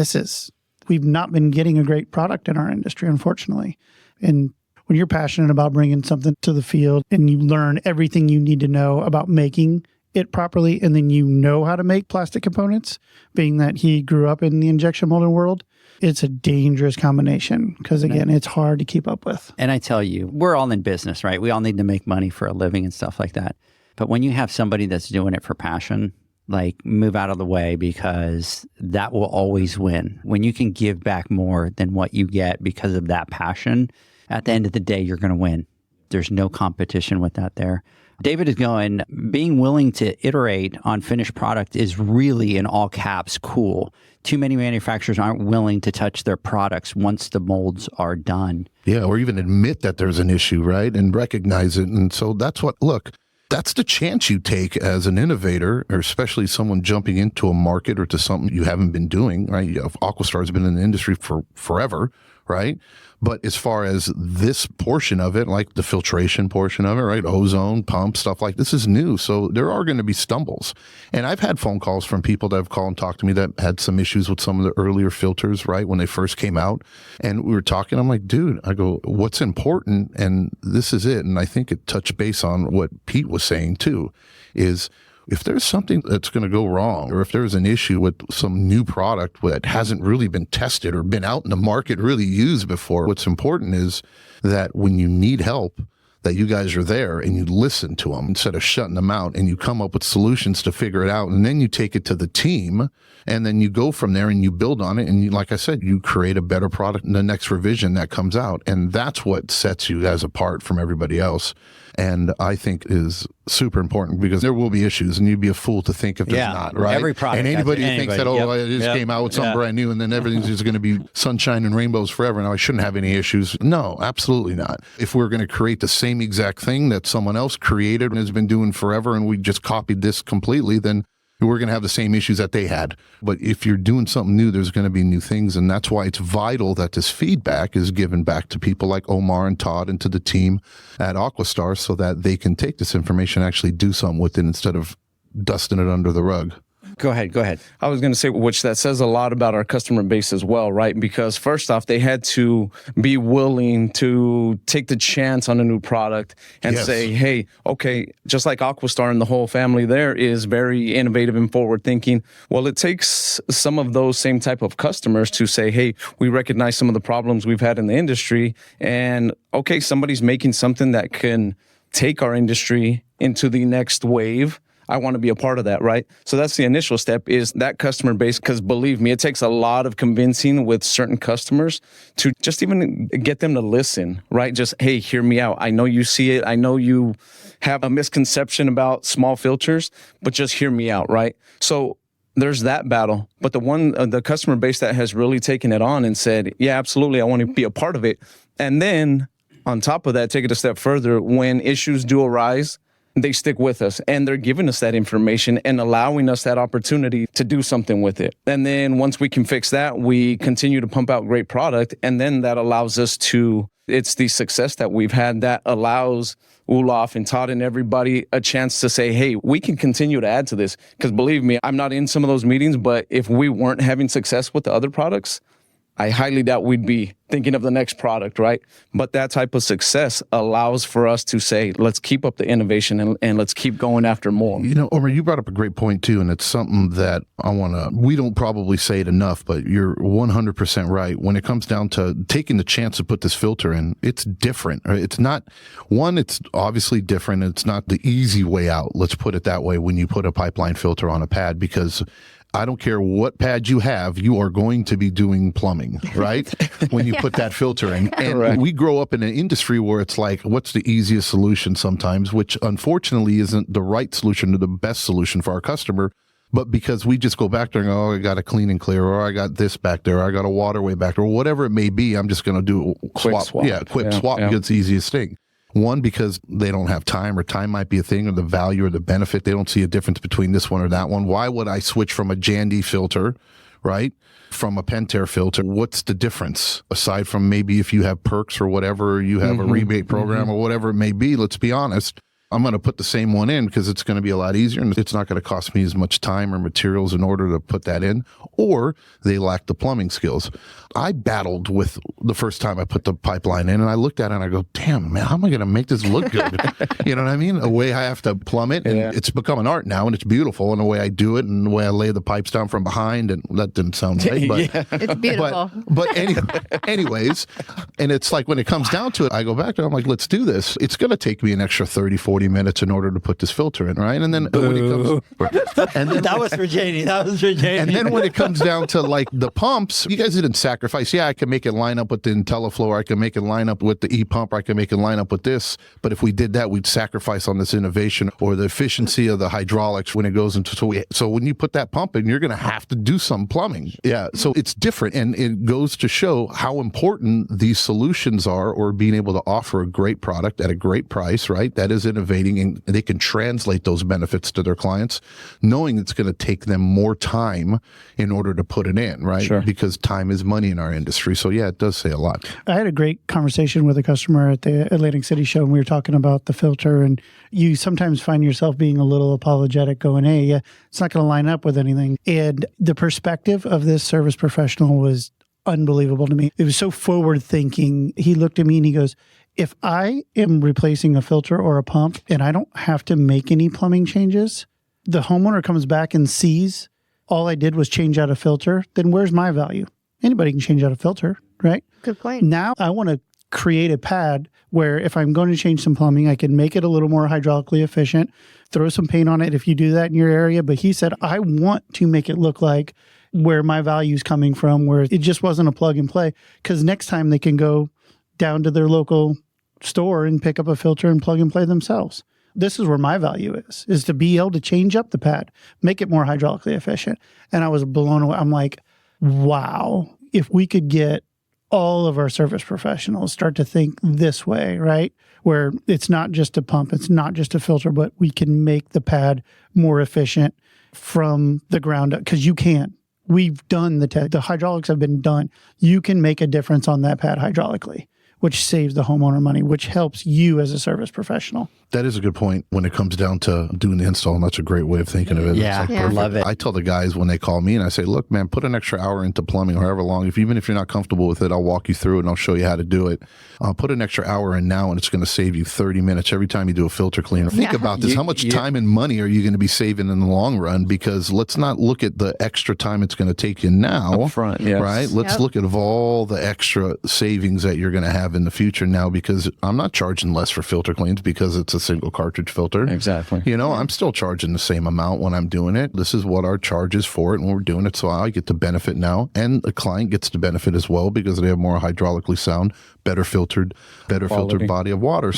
we've not been getting a great product in our industry, unfortunately. And when you're passionate about bringing something to the field and you learn everything you need to know about making it properly, and then you know how to make plastic components, being that he grew up in the injection molding world, it's a dangerous combination because, again, it's hard to keep up with. And I tell you, we're all in business, right? We all need to make money for a living and stuff like that. But when you have somebody that's doing it for passion, like, move out of the way, because that will always win. When you can give back more than what you get because of that passion, at the end of the day, you're going to win. There's no competition with that there. David is going, being willing to iterate on finished product is really, in all caps, cool. Too many manufacturers aren't willing to touch their products once the molds are done. Yeah, or even admit that there's an issue, right? And recognize it. And so that's the chance you take as an innovator, or especially someone jumping into a market or to something you haven't been doing, right? Aquastar has been in the industry for forever, right? But as far as this portion of it, like the filtration portion of it, right? Ozone, pump, stuff like this is new. So there are going to be stumbles. And I've had phone calls from people that have called and talked to me that had some issues with some of the earlier filters, right? When they first came out. And we were talking, I'm like, dude, I go, what's important? And this is it. And I think it touched base on what Pete was saying too, is if there's something that's going to go wrong, or if there's an issue with some new product that hasn't really been tested or been out in the market really used before, what's important is that when you need help, that you guys are there and you listen to them instead of shutting them out, and you come up with solutions to figure it out. And then you take it to the team, and then you go from there and you build on it. And you, like I said, you create a better product in the next revision that comes out. And that's what sets you guys apart from everybody else. And I think is super important, because there will be issues, and you'd be a fool to think if there's not, right? Every product. And anybody who thinks that, I just yep, came out with something brand new and then everything's just going to be sunshine and rainbows forever, and I shouldn't have any issues. No, absolutely not. If we're going to create the same exact thing that someone else created and has been doing forever, and we just copied this completely, then we're going to have the same issues that they had. But if you're doing something new, there's going to be new things. And that's why it's vital that this feedback is given back to people like Omar and Todd and to the team at Aquastar, so that they can take this information and actually do something with it instead of dusting it under the rug. Go ahead. I was going to say, which that says a lot about our customer base as well, right? Because first off, they had to be willing to take the chance on a new product and say, hey, okay, just like Aquastar and the whole family there is very innovative and forward thinking. Well, it takes some of those same type of customers to say, hey, we recognize some of the problems we've had in the industry, and okay, somebody's making something that can take our industry into the next wave. I want to be a part of that, right? So that's the initial step, is that customer base, because believe me, it takes a lot of convincing with certain customers to just even get them to listen, right? Just, hey, hear me out. I know you see it. I know you have a misconception about small filters, but just hear me out, right? So there's that battle. But the customer base that has really taken it on and said, yeah, absolutely, I want to be a part of it. And then on top of that, take it a step further, when issues do arise, they stick with us, and they're giving us that information and allowing us that opportunity to do something with it. And then once we can fix that, we continue to pump out great product. And then that allows us to, it's the success that we've had that allows Olaf and Todd and everybody a chance to say, hey, we can continue to add to this. Because believe me, I'm not in some of those meetings, but if we weren't having success with the other products, I highly doubt we'd be thinking of the next product, right? But that type of success allows for us to say, let's keep up the innovation and let's keep going after more. You know, Omar, you brought up a great point too, and it's something that we don't probably say it enough, but you're 100% right. When it comes down to taking the chance to put this filter in, it's different. It's not, it's obviously different. It's not the easy way out. Let's put it that way when you put a pipeline filter on a pad, because I don't care what pad you have, you are going to be doing plumbing, right? When you put that filter in. And we grow up in an industry where it's like, what's the easiest solution sometimes, which unfortunately isn't the right solution or the best solution for our customer. But because we just go back there and go, oh, I got a clean and clear, or I got this back there, or I got a waterway back there, or whatever it may be, I'm just going to do a quick swap. Yeah, swap because it's the easiest thing. One, because they don't have time, or time might be a thing, or the value or the benefit. They don't see a difference between this one or that one. Why would I switch from a Jandy filter, right, from a Pentair filter? What's the difference? Aside from maybe if you have perks or whatever, you have a rebate program or whatever it may be, let's be honest. I'm going to put the same one in because it's going to be a lot easier, and it's not going to cost me as much time or materials in order to put that in, or they lack the plumbing skills. I battled with the first time I put the pipeline in, and I looked at it and I go, damn, man, how am I going to make this look good? You know what I mean? The way I have to plumb it, and it's become an art now, and it's beautiful in the way I do it and the way I lay the pipes down from behind, and that didn't sound right, but it's beautiful. But anyways, and it's like when it comes down to it, I go back there, I'm like, let's do this. It's going to take me an extra 30, 40 minutes in order to put this filter in, right? And then when it comes, and then that was for Janie. And then when it comes down to like the pumps, you guys didn't sacrifice. Yeah, I can make it line up with the IntelliFlow, or I can make it line up with the E-pump, or I can make it line up with this. But if we did that, we'd sacrifice on this innovation or the efficiency of the hydraulics when it goes into. So when you put that pump in, you're going to have to do some plumbing. Yeah, so it's different, and it goes to show how important these solutions are, or being able to offer a great product at a great price, right? That is innovation. motivating, and they can translate those benefits to their clients, knowing it's going to take them more time in order to put it in, right? Sure. Because time is money in our industry. So yeah, it does say a lot. I had a great conversation with a customer at the Atlantic City show, and we were talking about the filter, and you sometimes find yourself being a little apologetic going, hey, yeah, it's not going to line up with anything. And the perspective of this service professional was unbelievable to me. It was so forward thinking. He looked at me and he goes, if I am replacing a filter or a pump and I don't have to make any plumbing changes, the homeowner comes back and sees all I did was change out a filter, then where's my value? Anybody can change out a filter, right? Good point. Now I want to create a pad where if I'm going to change some plumbing, I can make it a little more hydraulically efficient, throw some paint on it if you do that in your area. But he said, I want to make it look like where my value is coming from, where it just wasn't a plug and play. Because next time they can go down to their local store and pick up a filter and plug and play themselves. This is where my value is to be able to change up the pad, make it more hydraulically efficient. And I was blown away. I'm like, wow, if we could get all of our service professionals start to think this way, right? Where it's not just a pump, it's not just a filter, but we can make the pad more efficient from the ground up, because you can. We've done the hydraulics have been done. You can make a difference on that pad hydraulically, which saves the homeowner money, which helps you as a service professional. That is a good point when it comes down to doing the install, and that's a great way of thinking of it. Yeah, It's I perfect. love it. I tell the guys when they call me and I say, look, man, put an extra hour into plumbing, however long. Even if you're not comfortable with it, I'll walk you through it and I'll show you how to do it. Put an extra hour in now and it's going to save you 30 minutes every time you do a filter cleaner. Think about this. How much time and money are you going to be saving in the long run? Because let's not look at the extra time it's going to take you now. Up front, yes. Right? Let's look at all the extra savings that you're going to have in the future now, because I'm not charging less for filter cleans because it's a single cartridge filter. Exactly. You know, I'm still charging the same amount when I'm doing it. This is what our charge is for it when we're doing it. So I get the benefit now, and the client gets the benefit as well because they have more hydraulically sound, better filtered body of water.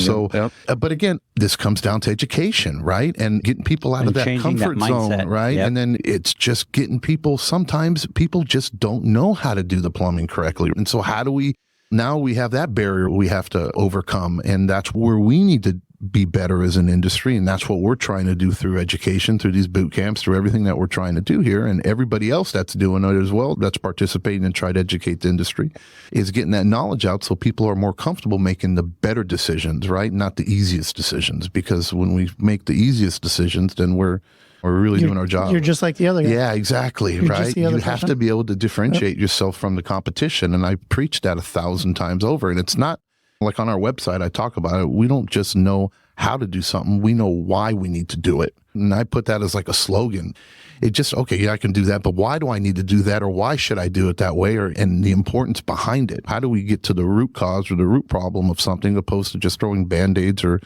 But again, this comes down to education, right? And getting people out of that comfort zone, right? Yep. And then it's just getting people, sometimes people just don't know how to do the plumbing correctly. And so how do we, now we have that barrier we have to overcome, and that's where we need to be better as an industry. And that's what we're trying to do through education, through these boot camps, through everything that we're trying to do here. And everybody else that's doing it as well, that's participating and try to educate the industry, is getting that knowledge out so people are more comfortable making the better decisions, right? Not the easiest decisions. Because when we make the easiest decisions, then we're really doing our job. You're just like the other guy. Yeah, exactly. You're right. just the You other have person. to be able to differentiate yourself from the competition. And I preach that 1,000 times over. And it's not like on our website, I talk about it. We don't just know how to do something. We know why we need to do it. And I put that as like a slogan. It just, okay, yeah, I can do that, but why do I need to do that? Or why should I do it that way? And the importance behind it. How do we get to the root cause or the root problem of something, opposed to just throwing Band-Aids or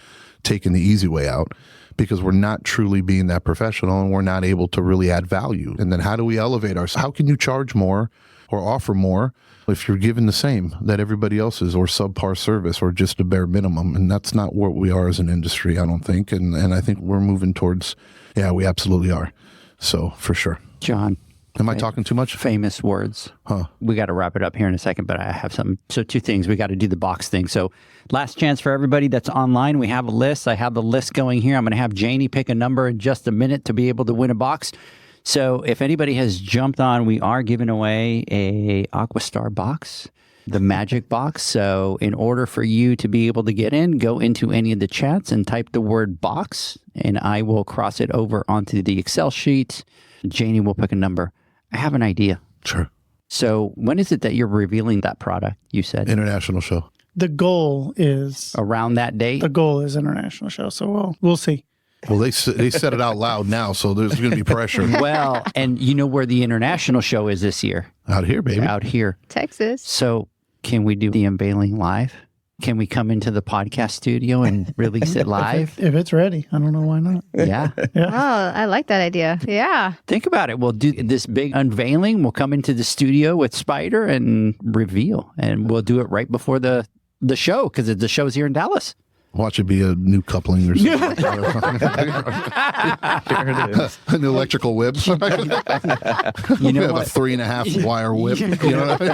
taking the easy way out? Because we're not truly being that professional and we're not able to really add value. And then how do we elevate ourselves? How can you charge more or offer more if you're given the same that everybody else is, or subpar service, or just a bare minimum? And that's not what we are as an industry, I don't think. And I think we're moving towards, yeah, we absolutely are. So for sure. John. Am I talking too much? Famous words. Huh. We got to wrap it up here in a second, but I have something. So 2 things. We got to do the box thing. So last chance for everybody that's online. We have a list. I have the list going here. I'm going to have Janie pick a number in just a minute to be able to win a box. So if anybody has jumped on, we are giving away a Aquastar box, the magic box. So in order for you to be able to get in, go into any of the chats and type the word box, and I will cross it over onto the Excel sheet. Janie will pick a number. I have an idea. Sure. So when is it that you're revealing that product, you said? International show. The goal is Around that date? the goal is international show. So we'll see. Well, they said it out loud now, so there's going to be pressure. Well, and you know where the international show is this year? Out here, baby. Out here. Texas. So can we do the unveiling live? Can we come into the podcast studio and release it live? If it's ready, I don't know why not. Yeah. Oh, I like that idea. Yeah. Think about it. We'll do this big unveiling. We'll come into the studio with Spider and reveal. And we'll do it right before the show, because the show's here in Dallas. Watch it be a new coupling or something. Here it is. An electrical whip. You We know have a what? 3.5 wire whip. You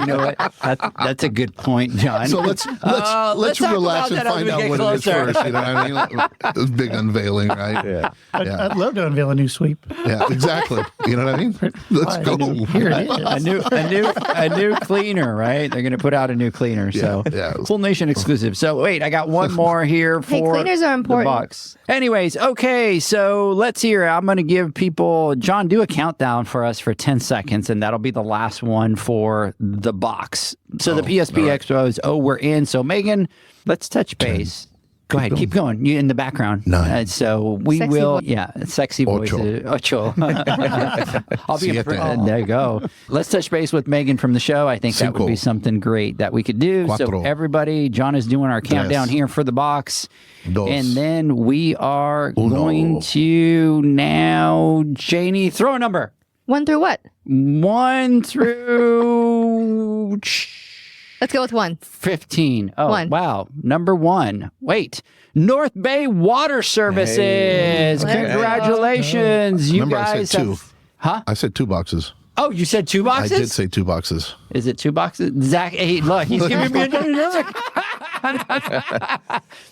know what? That's a good point, John. So let's let's talk relax about and that as find we out get what closer. it is first. You know what I mean? It's big unveiling, right? Yeah. I'd love to unveil a new sweep. Yeah, exactly. You know what I mean? Let's go. Here it is. a new cleaner, right? They're going to put out a new cleaner. So yeah. Full Nation exclusive. So wait, I got one more here for Hey, cleaners are important. the box. Anyways, okay, so let's hear. I'm going to give people, John, do a countdown for us for 10 seconds, and that'll be the last one for the box. So the PSP Expos, we're in. So Megan, let's touch base. Go ahead, keep going. You in the background. 9. So we Sexy will, voice. sexy voice. Ocho. I'll be Siete. there you go. Let's touch base with Megan from the show. I think that would Cinco. be something great that we could do. So Cuatro. everybody, John is doing our countdown here for the box. Dos. And then we are Uno. going to now, Janie, throw a number. 1 through what? 1 through Let's go with 1. 15. Oh, 1. wow. Number 1. Wait. North Bay Water Services. Let's go. Congratulations. You Remember, guys I said 2. have... Huh? I said 2 boxes. Oh, you said 2 boxes? I did say 2 boxes. Is it 2 boxes? Zach, hey, look, he's giving me another look.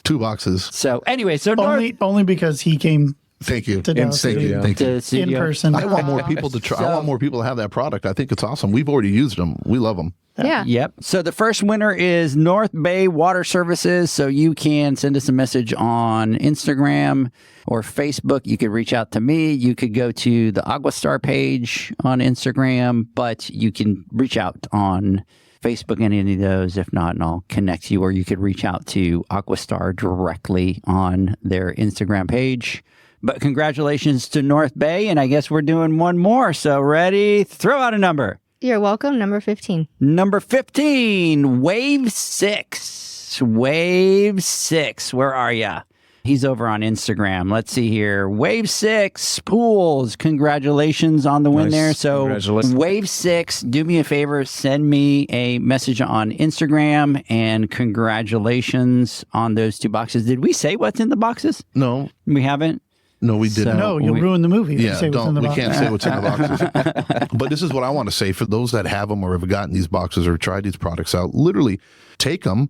2 boxes. So, anyway, so North... Only because he came Thank you. to Dallas Thank City you. Thank you. to in studio. person. I want more people to try. I want more people to have that product. I think it's awesome. We've already used them. We love them. Yeah. Yep. So the first winner is North Bay Water Services. So you can send us a message on Instagram or Facebook. You could reach out to me. You could go to the Aguastar page on Instagram, but you can reach out on Facebook and any of those. If not, and I'll connect you, or you could reach out to Aguastar directly on their Instagram page. But congratulations to North Bay, and I guess we're doing one more. So ready? Throw out a number. You're welcome. Number 15. Number 15, Wave 6. Wave 6. Where are ya? He's over on Instagram. Let's see here. Wave 6 Pools. Congratulations on the win Nice. there. So Congratulations. Wave 6, do me a favor, send me a message on Instagram, and congratulations on those 2 boxes. Did we say what's in the boxes? No, We haven't? no, we didn't. No, you'll ruin the movie. if you Yeah, say what's in don't. the We box. can't say what's in the boxes. But this is what I want to say for those that have them or have gotten these boxes or tried these products out. Literally, take them,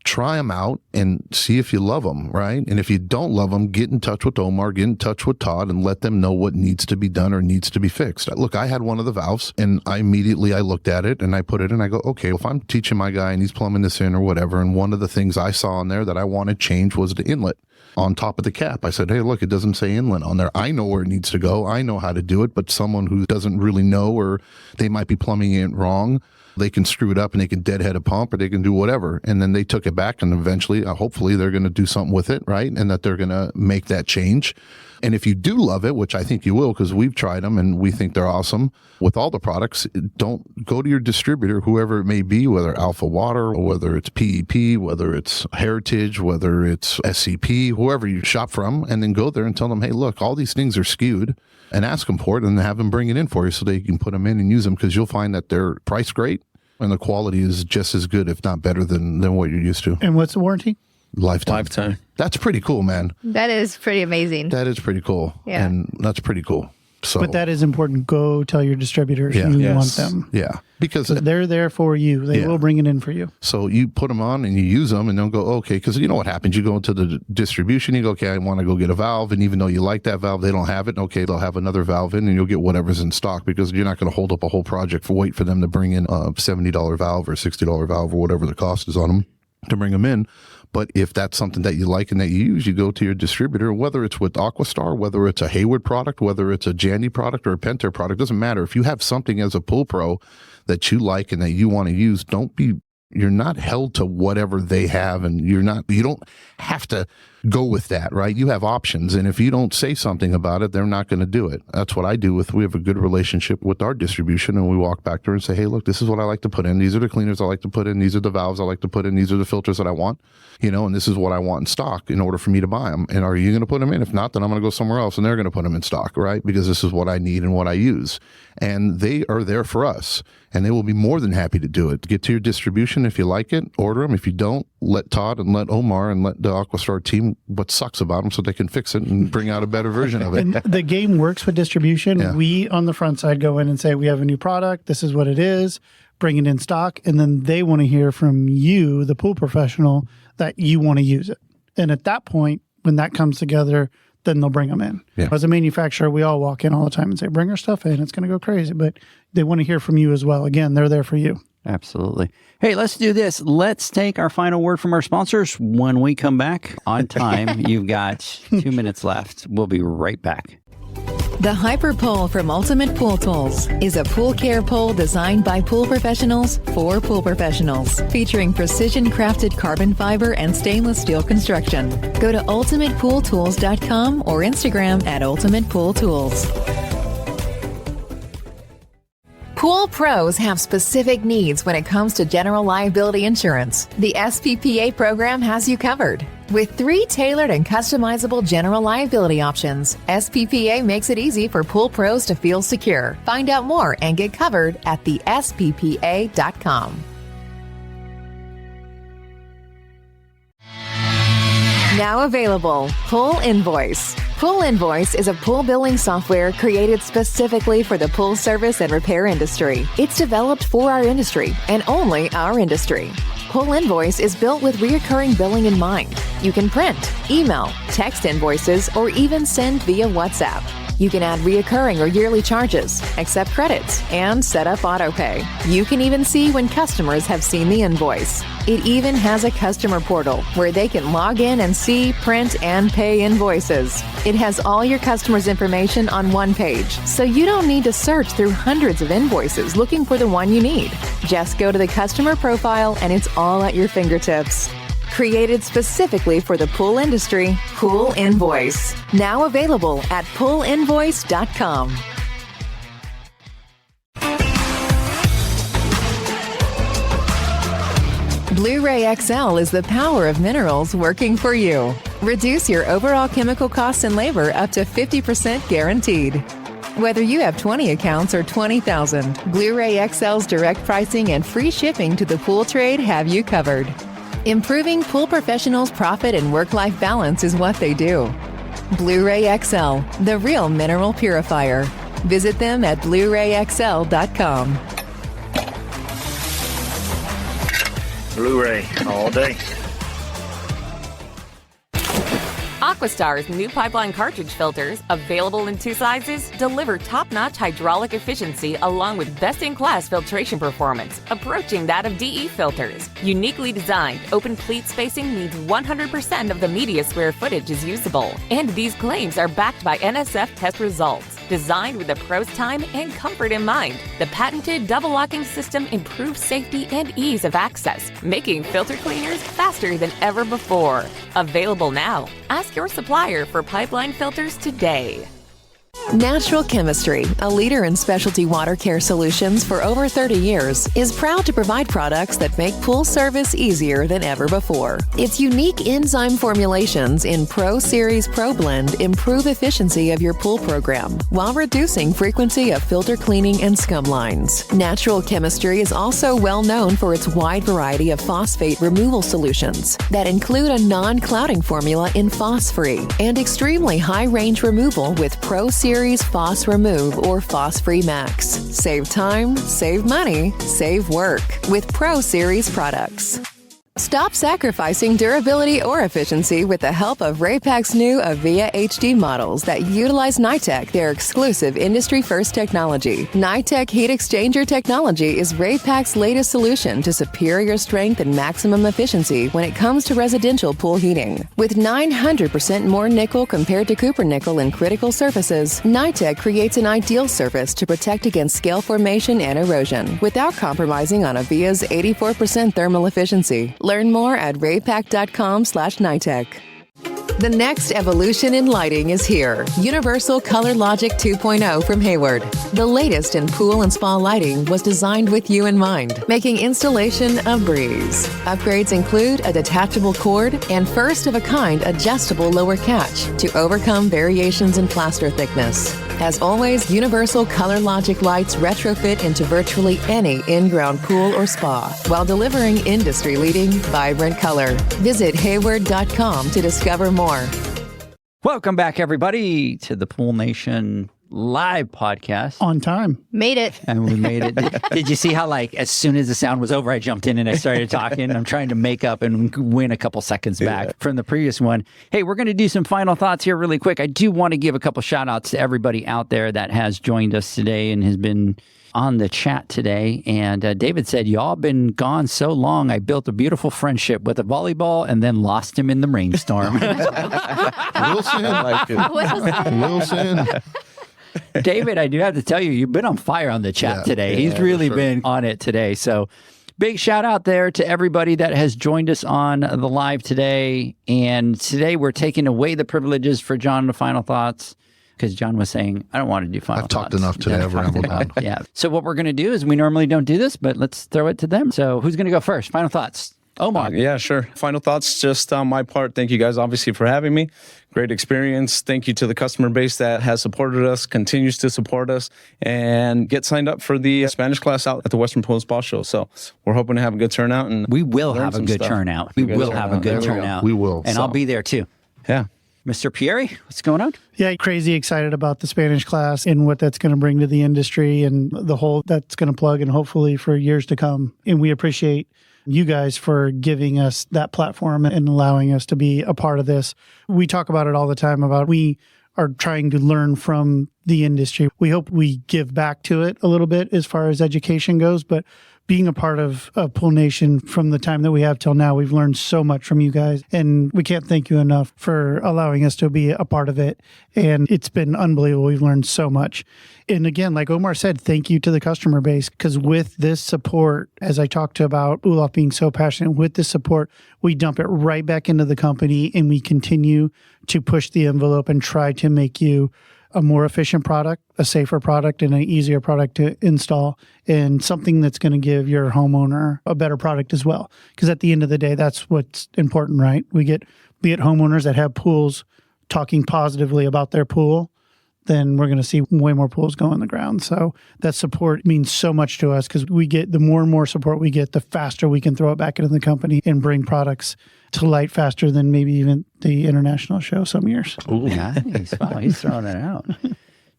try them out, and see if you love them, right? And if you don't love them, get in touch with Omar, get in touch with Todd, and let them know what needs to be done or needs to be fixed. Look, I had one of the valves, and I looked at it, and I put it in. I go, okay, if I'm teaching my guy and he's plumbing this in or whatever, and one of the things I saw in there that I wanted changed was the inlet on top of the cap. I said, hey, look, it doesn't say inlet on there. I know where it needs to go. I know how to do it, but someone who doesn't really know, or they might be plumbing it wrong, they can screw it up and they can deadhead a pump, or they can do whatever. And then they took it back, and eventually, hopefully they're going to do something with it, right? And that they're going to make that change. And if you do love it, which I think you will, because we've tried them and we think they're awesome with all the products, don't go to your distributor, whoever it may be, whether Alpha Water, or whether it's PEP, whether it's Heritage, whether it's SCP, whoever you shop from, and then go there and tell them, hey, look, all these things are skewed, and ask them for it, and have them bring it in for you so they can put them in and use them, because you'll find that they're priced great and the quality is just as good, if not better than what you're used to. And what's the warranty? Lifetime. That's pretty cool, man. That is pretty amazing. That is pretty cool. Yeah. And that's pretty cool. So, But that is important. Go tell your distributors Yeah. you Yes. want them. yeah, because They're there for you. They Yeah. will bring it in for you. so you put them on and you use them, and they'll go, okay, because you know what happens. You go into the distribution, you go, okay, I want to go get a valve. And even though you like that valve, they don't have it. Okay, they'll have another valve in, and you'll get whatever's in stock, because you're not going to hold up a whole project for wait for them to bring in a $70 valve or $60 valve or whatever the cost is on them to bring them in. But if that's something that you like and that you use, you go to your distributor, whether it's with Aquastar, whether it's a Hayward product, whether it's a Jandy product or a Pentair product, doesn't matter. If you have something as a pool pro that you like and that you want to use, you're not held to whatever they have, and you don't have to go with that, right? You have options. And if you don't say something about it, they're not going to do it. That's what I do we have a good relationship with our distribution, and we walk back there and say, hey, look, this is what I like to put in. These are the cleaners I like to put in. These are the valves I like to put in. These are the filters that I want, and this is what I want in stock in order for me to buy them. And are you going to put them in? If not, then I'm going to go somewhere else and they're going to put them in stock, right? Because this is what I need and what I use. And they are there for us, and they will be more than happy to do it. Get to your distribution. If you like it, order them. If you don't, let Todd and let Omar and let the Aquastar team what sucks about them so they can fix it and bring out a better version of it. And the game works with distribution. Yeah. We, on the front side, go in and say, we have a new product. This is what it is. Bring it in stock. And then they want to hear from you, the pool professional, that you want to use it. And at that point, when that comes together, then they'll bring them in. Yeah. As a manufacturer, we all walk in all the time and say, bring our stuff in. It's going to go crazy. But they want to hear from you as well. Again, they're there for you. Absolutely. Hey, let's do this. Let's take our final word from our sponsors. When we come back on time, you've got 2 minutes left. We'll be right back. The Hyper Pole from Ultimate Pool Tools is a pool care pole designed by pool professionals for pool professionals, featuring precision-crafted carbon fiber and stainless steel construction. Go to ultimatepooltools.com or Instagram at Ultimate Pool Tools. Pool pros have specific needs when it comes to general liability insurance. The SPPA program has you covered. With 3 tailored and customizable general liability options, SPPA makes it easy for pool pros to feel secure. Find out more and get covered at thesppa.com. Now available, Pool Invoice. Pool Invoice is a pool billing software created specifically for the pool service and repair industry. It's developed for our industry and only our industry. Pool Invoice is built with recurring billing in mind. You can print, email, text invoices, or even send via WhatsApp. You can add reoccurring or yearly charges, accept credits, and set up autopay. You can even see when customers have seen the invoice. It even has a customer portal where they can log in and see, print, and pay invoices. It has all your customers' information on one page, so you don't need to search through hundreds of invoices looking for the one you need. Just go to the customer profile and it's all at your fingertips. Created specifically for the pool industry, Pool Invoice. Now available at poolinvoice.com. Blu-ray XL is the power of minerals working for you. Reduce your overall chemical costs and labor up to 50% guaranteed. Whether you have 20 accounts or 20,000, Blu-ray XL's direct pricing and free shipping to the pool trade have you covered. Improving pool professionals' profit and work-life balance is what they do. Blu-ray XL, the real mineral purifier. Visit them at BluRayXL.com. Blu-ray all day. Aquastar's new pipeline cartridge filters, available in 2 sizes, deliver top-notch hydraulic efficiency along with best-in-class filtration performance, approaching that of DE filters. Uniquely designed, open pleat spacing means 100% of the media square footage is usable. And these claims are backed by NSF test results. Designed with the pro's time and comfort in mind, the patented double locking system improves safety and ease of access, making filter cleaners faster than ever before. Available now. Ask your supplier for pipeline filters today. Natural Chemistry, a leader in specialty water care solutions for over 30 years, is proud to provide products that make pool service easier than ever before. Its unique enzyme formulations in Pro Series Pro Blend improve efficiency of your pool program while reducing frequency of filter cleaning and scum lines. Natural Chemistry is also well known for its wide variety of phosphate removal solutions that include a non-clouding formula in Phos-Free and extremely high-range removal with Pro Series Phos Remove or Phos-Free Max. Save time, save money, save work with Pro Series products. Stop sacrificing durability or efficiency with the help of Raypak's new Avia HD models that utilize NITEC, their exclusive industry-first technology. NITEC heat exchanger technology is Raypak's latest solution to superior strength and maximum efficiency when it comes to residential pool heating. With 900% more nickel compared to copper nickel in critical surfaces, NITEC creates an ideal surface to protect against scale formation and erosion without compromising on Avia's 84% thermal efficiency. Learn more at raypak.com/NITEC. The next evolution in lighting is here. Universal Color Logic 2.0 from Hayward. The latest in pool and spa lighting was designed with you in mind, making installation a breeze. Upgrades include a detachable cord and first-of-a-kind adjustable lower catch to overcome variations in plaster thickness. As always, Universal Color Logic lights retrofit into virtually any in-ground pool or spa while delivering industry-leading, vibrant color. Visit hayward.com to discover more. Welcome back, everybody, to the Pool Nation live podcast. On time. Made it. And we made it. Did you see how, like, as soon as the sound was over, I jumped in and I started talking? I'm trying to make up and win a couple seconds back from the previous one. Hey, we're going to do some final thoughts here really quick. I do want to give a couple shout outs to everybody out there that has joined us today and has been on the chat today. And David said, y'all been gone so long, I built a beautiful friendship with a volleyball and then lost him in the rainstorm. Wilson, like it. Wilson. David, I do have to tell you, you've been on fire on the chat today. He's really been on it today. So big shout out there to everybody that has joined us on the live today. And today we're taking away the privileges for John to final thoughts, because John was saying, I don't want to do final thoughts. I've talked enough today. I've rambled on. Yeah. So what we're going to do is we normally don't do this, but let's throw it to them. So who's going to go first? Final thoughts. Omar. Yeah, sure. Final thoughts, just on my part. Thank you guys, obviously, for having me. Great experience. Thank you to the customer base that has supported us, continues to support us, and get signed up for the Spanish class out at the Western Pool and Spa Show. So we're hoping to have a good turnout. And we will have a good turnout. We will have a good turnout. We will. And I'll be there too. Yeah. Mr. Pieri, what's going on? Yeah, crazy excited about the Spanish class and what that's going to bring to the industry and the hole that's going to plug and hopefully for years to come. And we appreciate you guys for giving us that platform and allowing us to be a part of this. We talk about it all the time about we are trying to learn from the industry. We hope we give back to it a little bit as far as education goes, but being a part of Pool Nation from the time that we have till now, we've learned so much from you guys, and we can't thank you enough for allowing us to be a part of it. And it's been unbelievable. We've learned so much. And again, like Omar said, thank you to the customer base, because with this support, as I talked about Ulaf being so passionate, with this support, we dump it right back into the company and we continue to push the envelope and try to make you a more efficient product, a safer product, and an easier product to install, and something that's going to give your homeowner a better product as well. Because at the end of the day, that's what's important, right? We get homeowners that have pools talking positively about their pool, then we're going to see way more pools go in the ground. So that support means so much to us, because we get the more and more support we get, the faster we can throw it back into the company and bring products to light faster than maybe even the international show some years. Ooh, nice. Wow, he's throwing it out.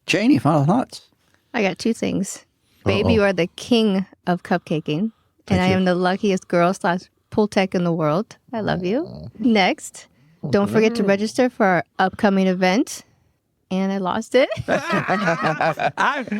Janie, final thoughts? I got two things. Babe, you are the king of cupcaking, and I am the luckiest girl / pool tech in the world. I love you. Next, don't forget to register for our upcoming event. And I lost it.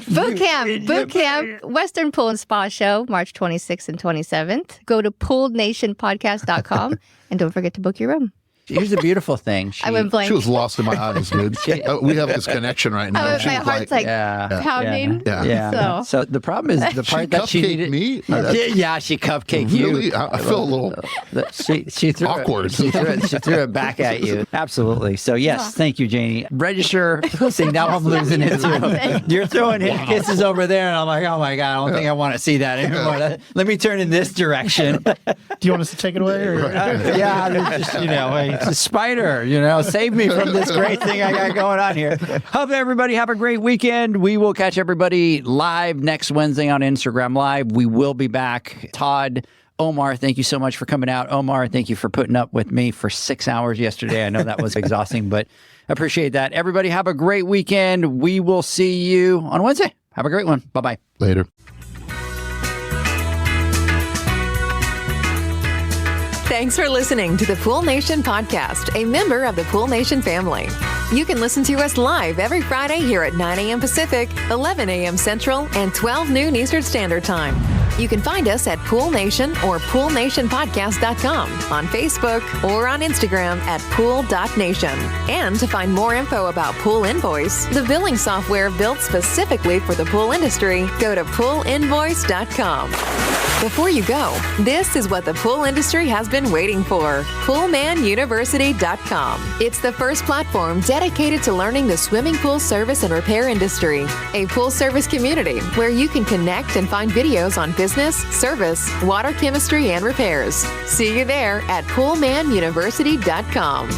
Boot camp, Western Pool and Spa Show, March 26th and 27th. Go to poolnationpodcast.com and don't forget to book your room. Here's the beautiful thing. I went blank. She was lost in my eyes, dude. We have this connection right now. My heart's like pounding. Yeah. So the problem is the part that she needed. Me? Yeah, she cupcaked you. Really? I feel a little she threw awkward. She threw it back at you. Absolutely. So yes, thank you, Janie. Register. See, now I'm losing it too. You're throwing kisses over there, and I'm like, oh my god, I don't think I want to see that anymore. Let me turn in this direction. Do you want us to take it away? Or? Yeah, just it's a spider, save me from this great thing I got going on here. Hope everybody have a great weekend. We will catch everybody live next Wednesday on Instagram Live. We will be back. Todd, Omar, thank you so much for coming out. Omar, thank you for putting up with me for 6 hours yesterday. I know that was exhausting, but appreciate that. Everybody have a great weekend. We will see you on Wednesday. Have a great one. Bye-bye. Later. Thanks for listening to the Pool Nation podcast, a member of the Pool Nation family. You can listen to us live every Friday here at 9 a.m. Pacific, 11 a.m. Central, and 12 noon Eastern Standard Time. You can find us at Pool Nation or poolnationpodcast.com, on Facebook, or on Instagram at pool.nation. And to find more info about Pool Invoice, the billing software built specifically for the pool industry, go to poolinvoice.com. Before you go, this is what the pool industry has been waiting for. PoolmanUniversity.com. It's the first platform dedicated to learning the swimming pool service and repair industry. A pool service community where you can connect and find videos on business, service, water chemistry, and repairs. See you there at PoolmanUniversity.com.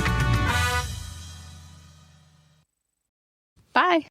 Bye.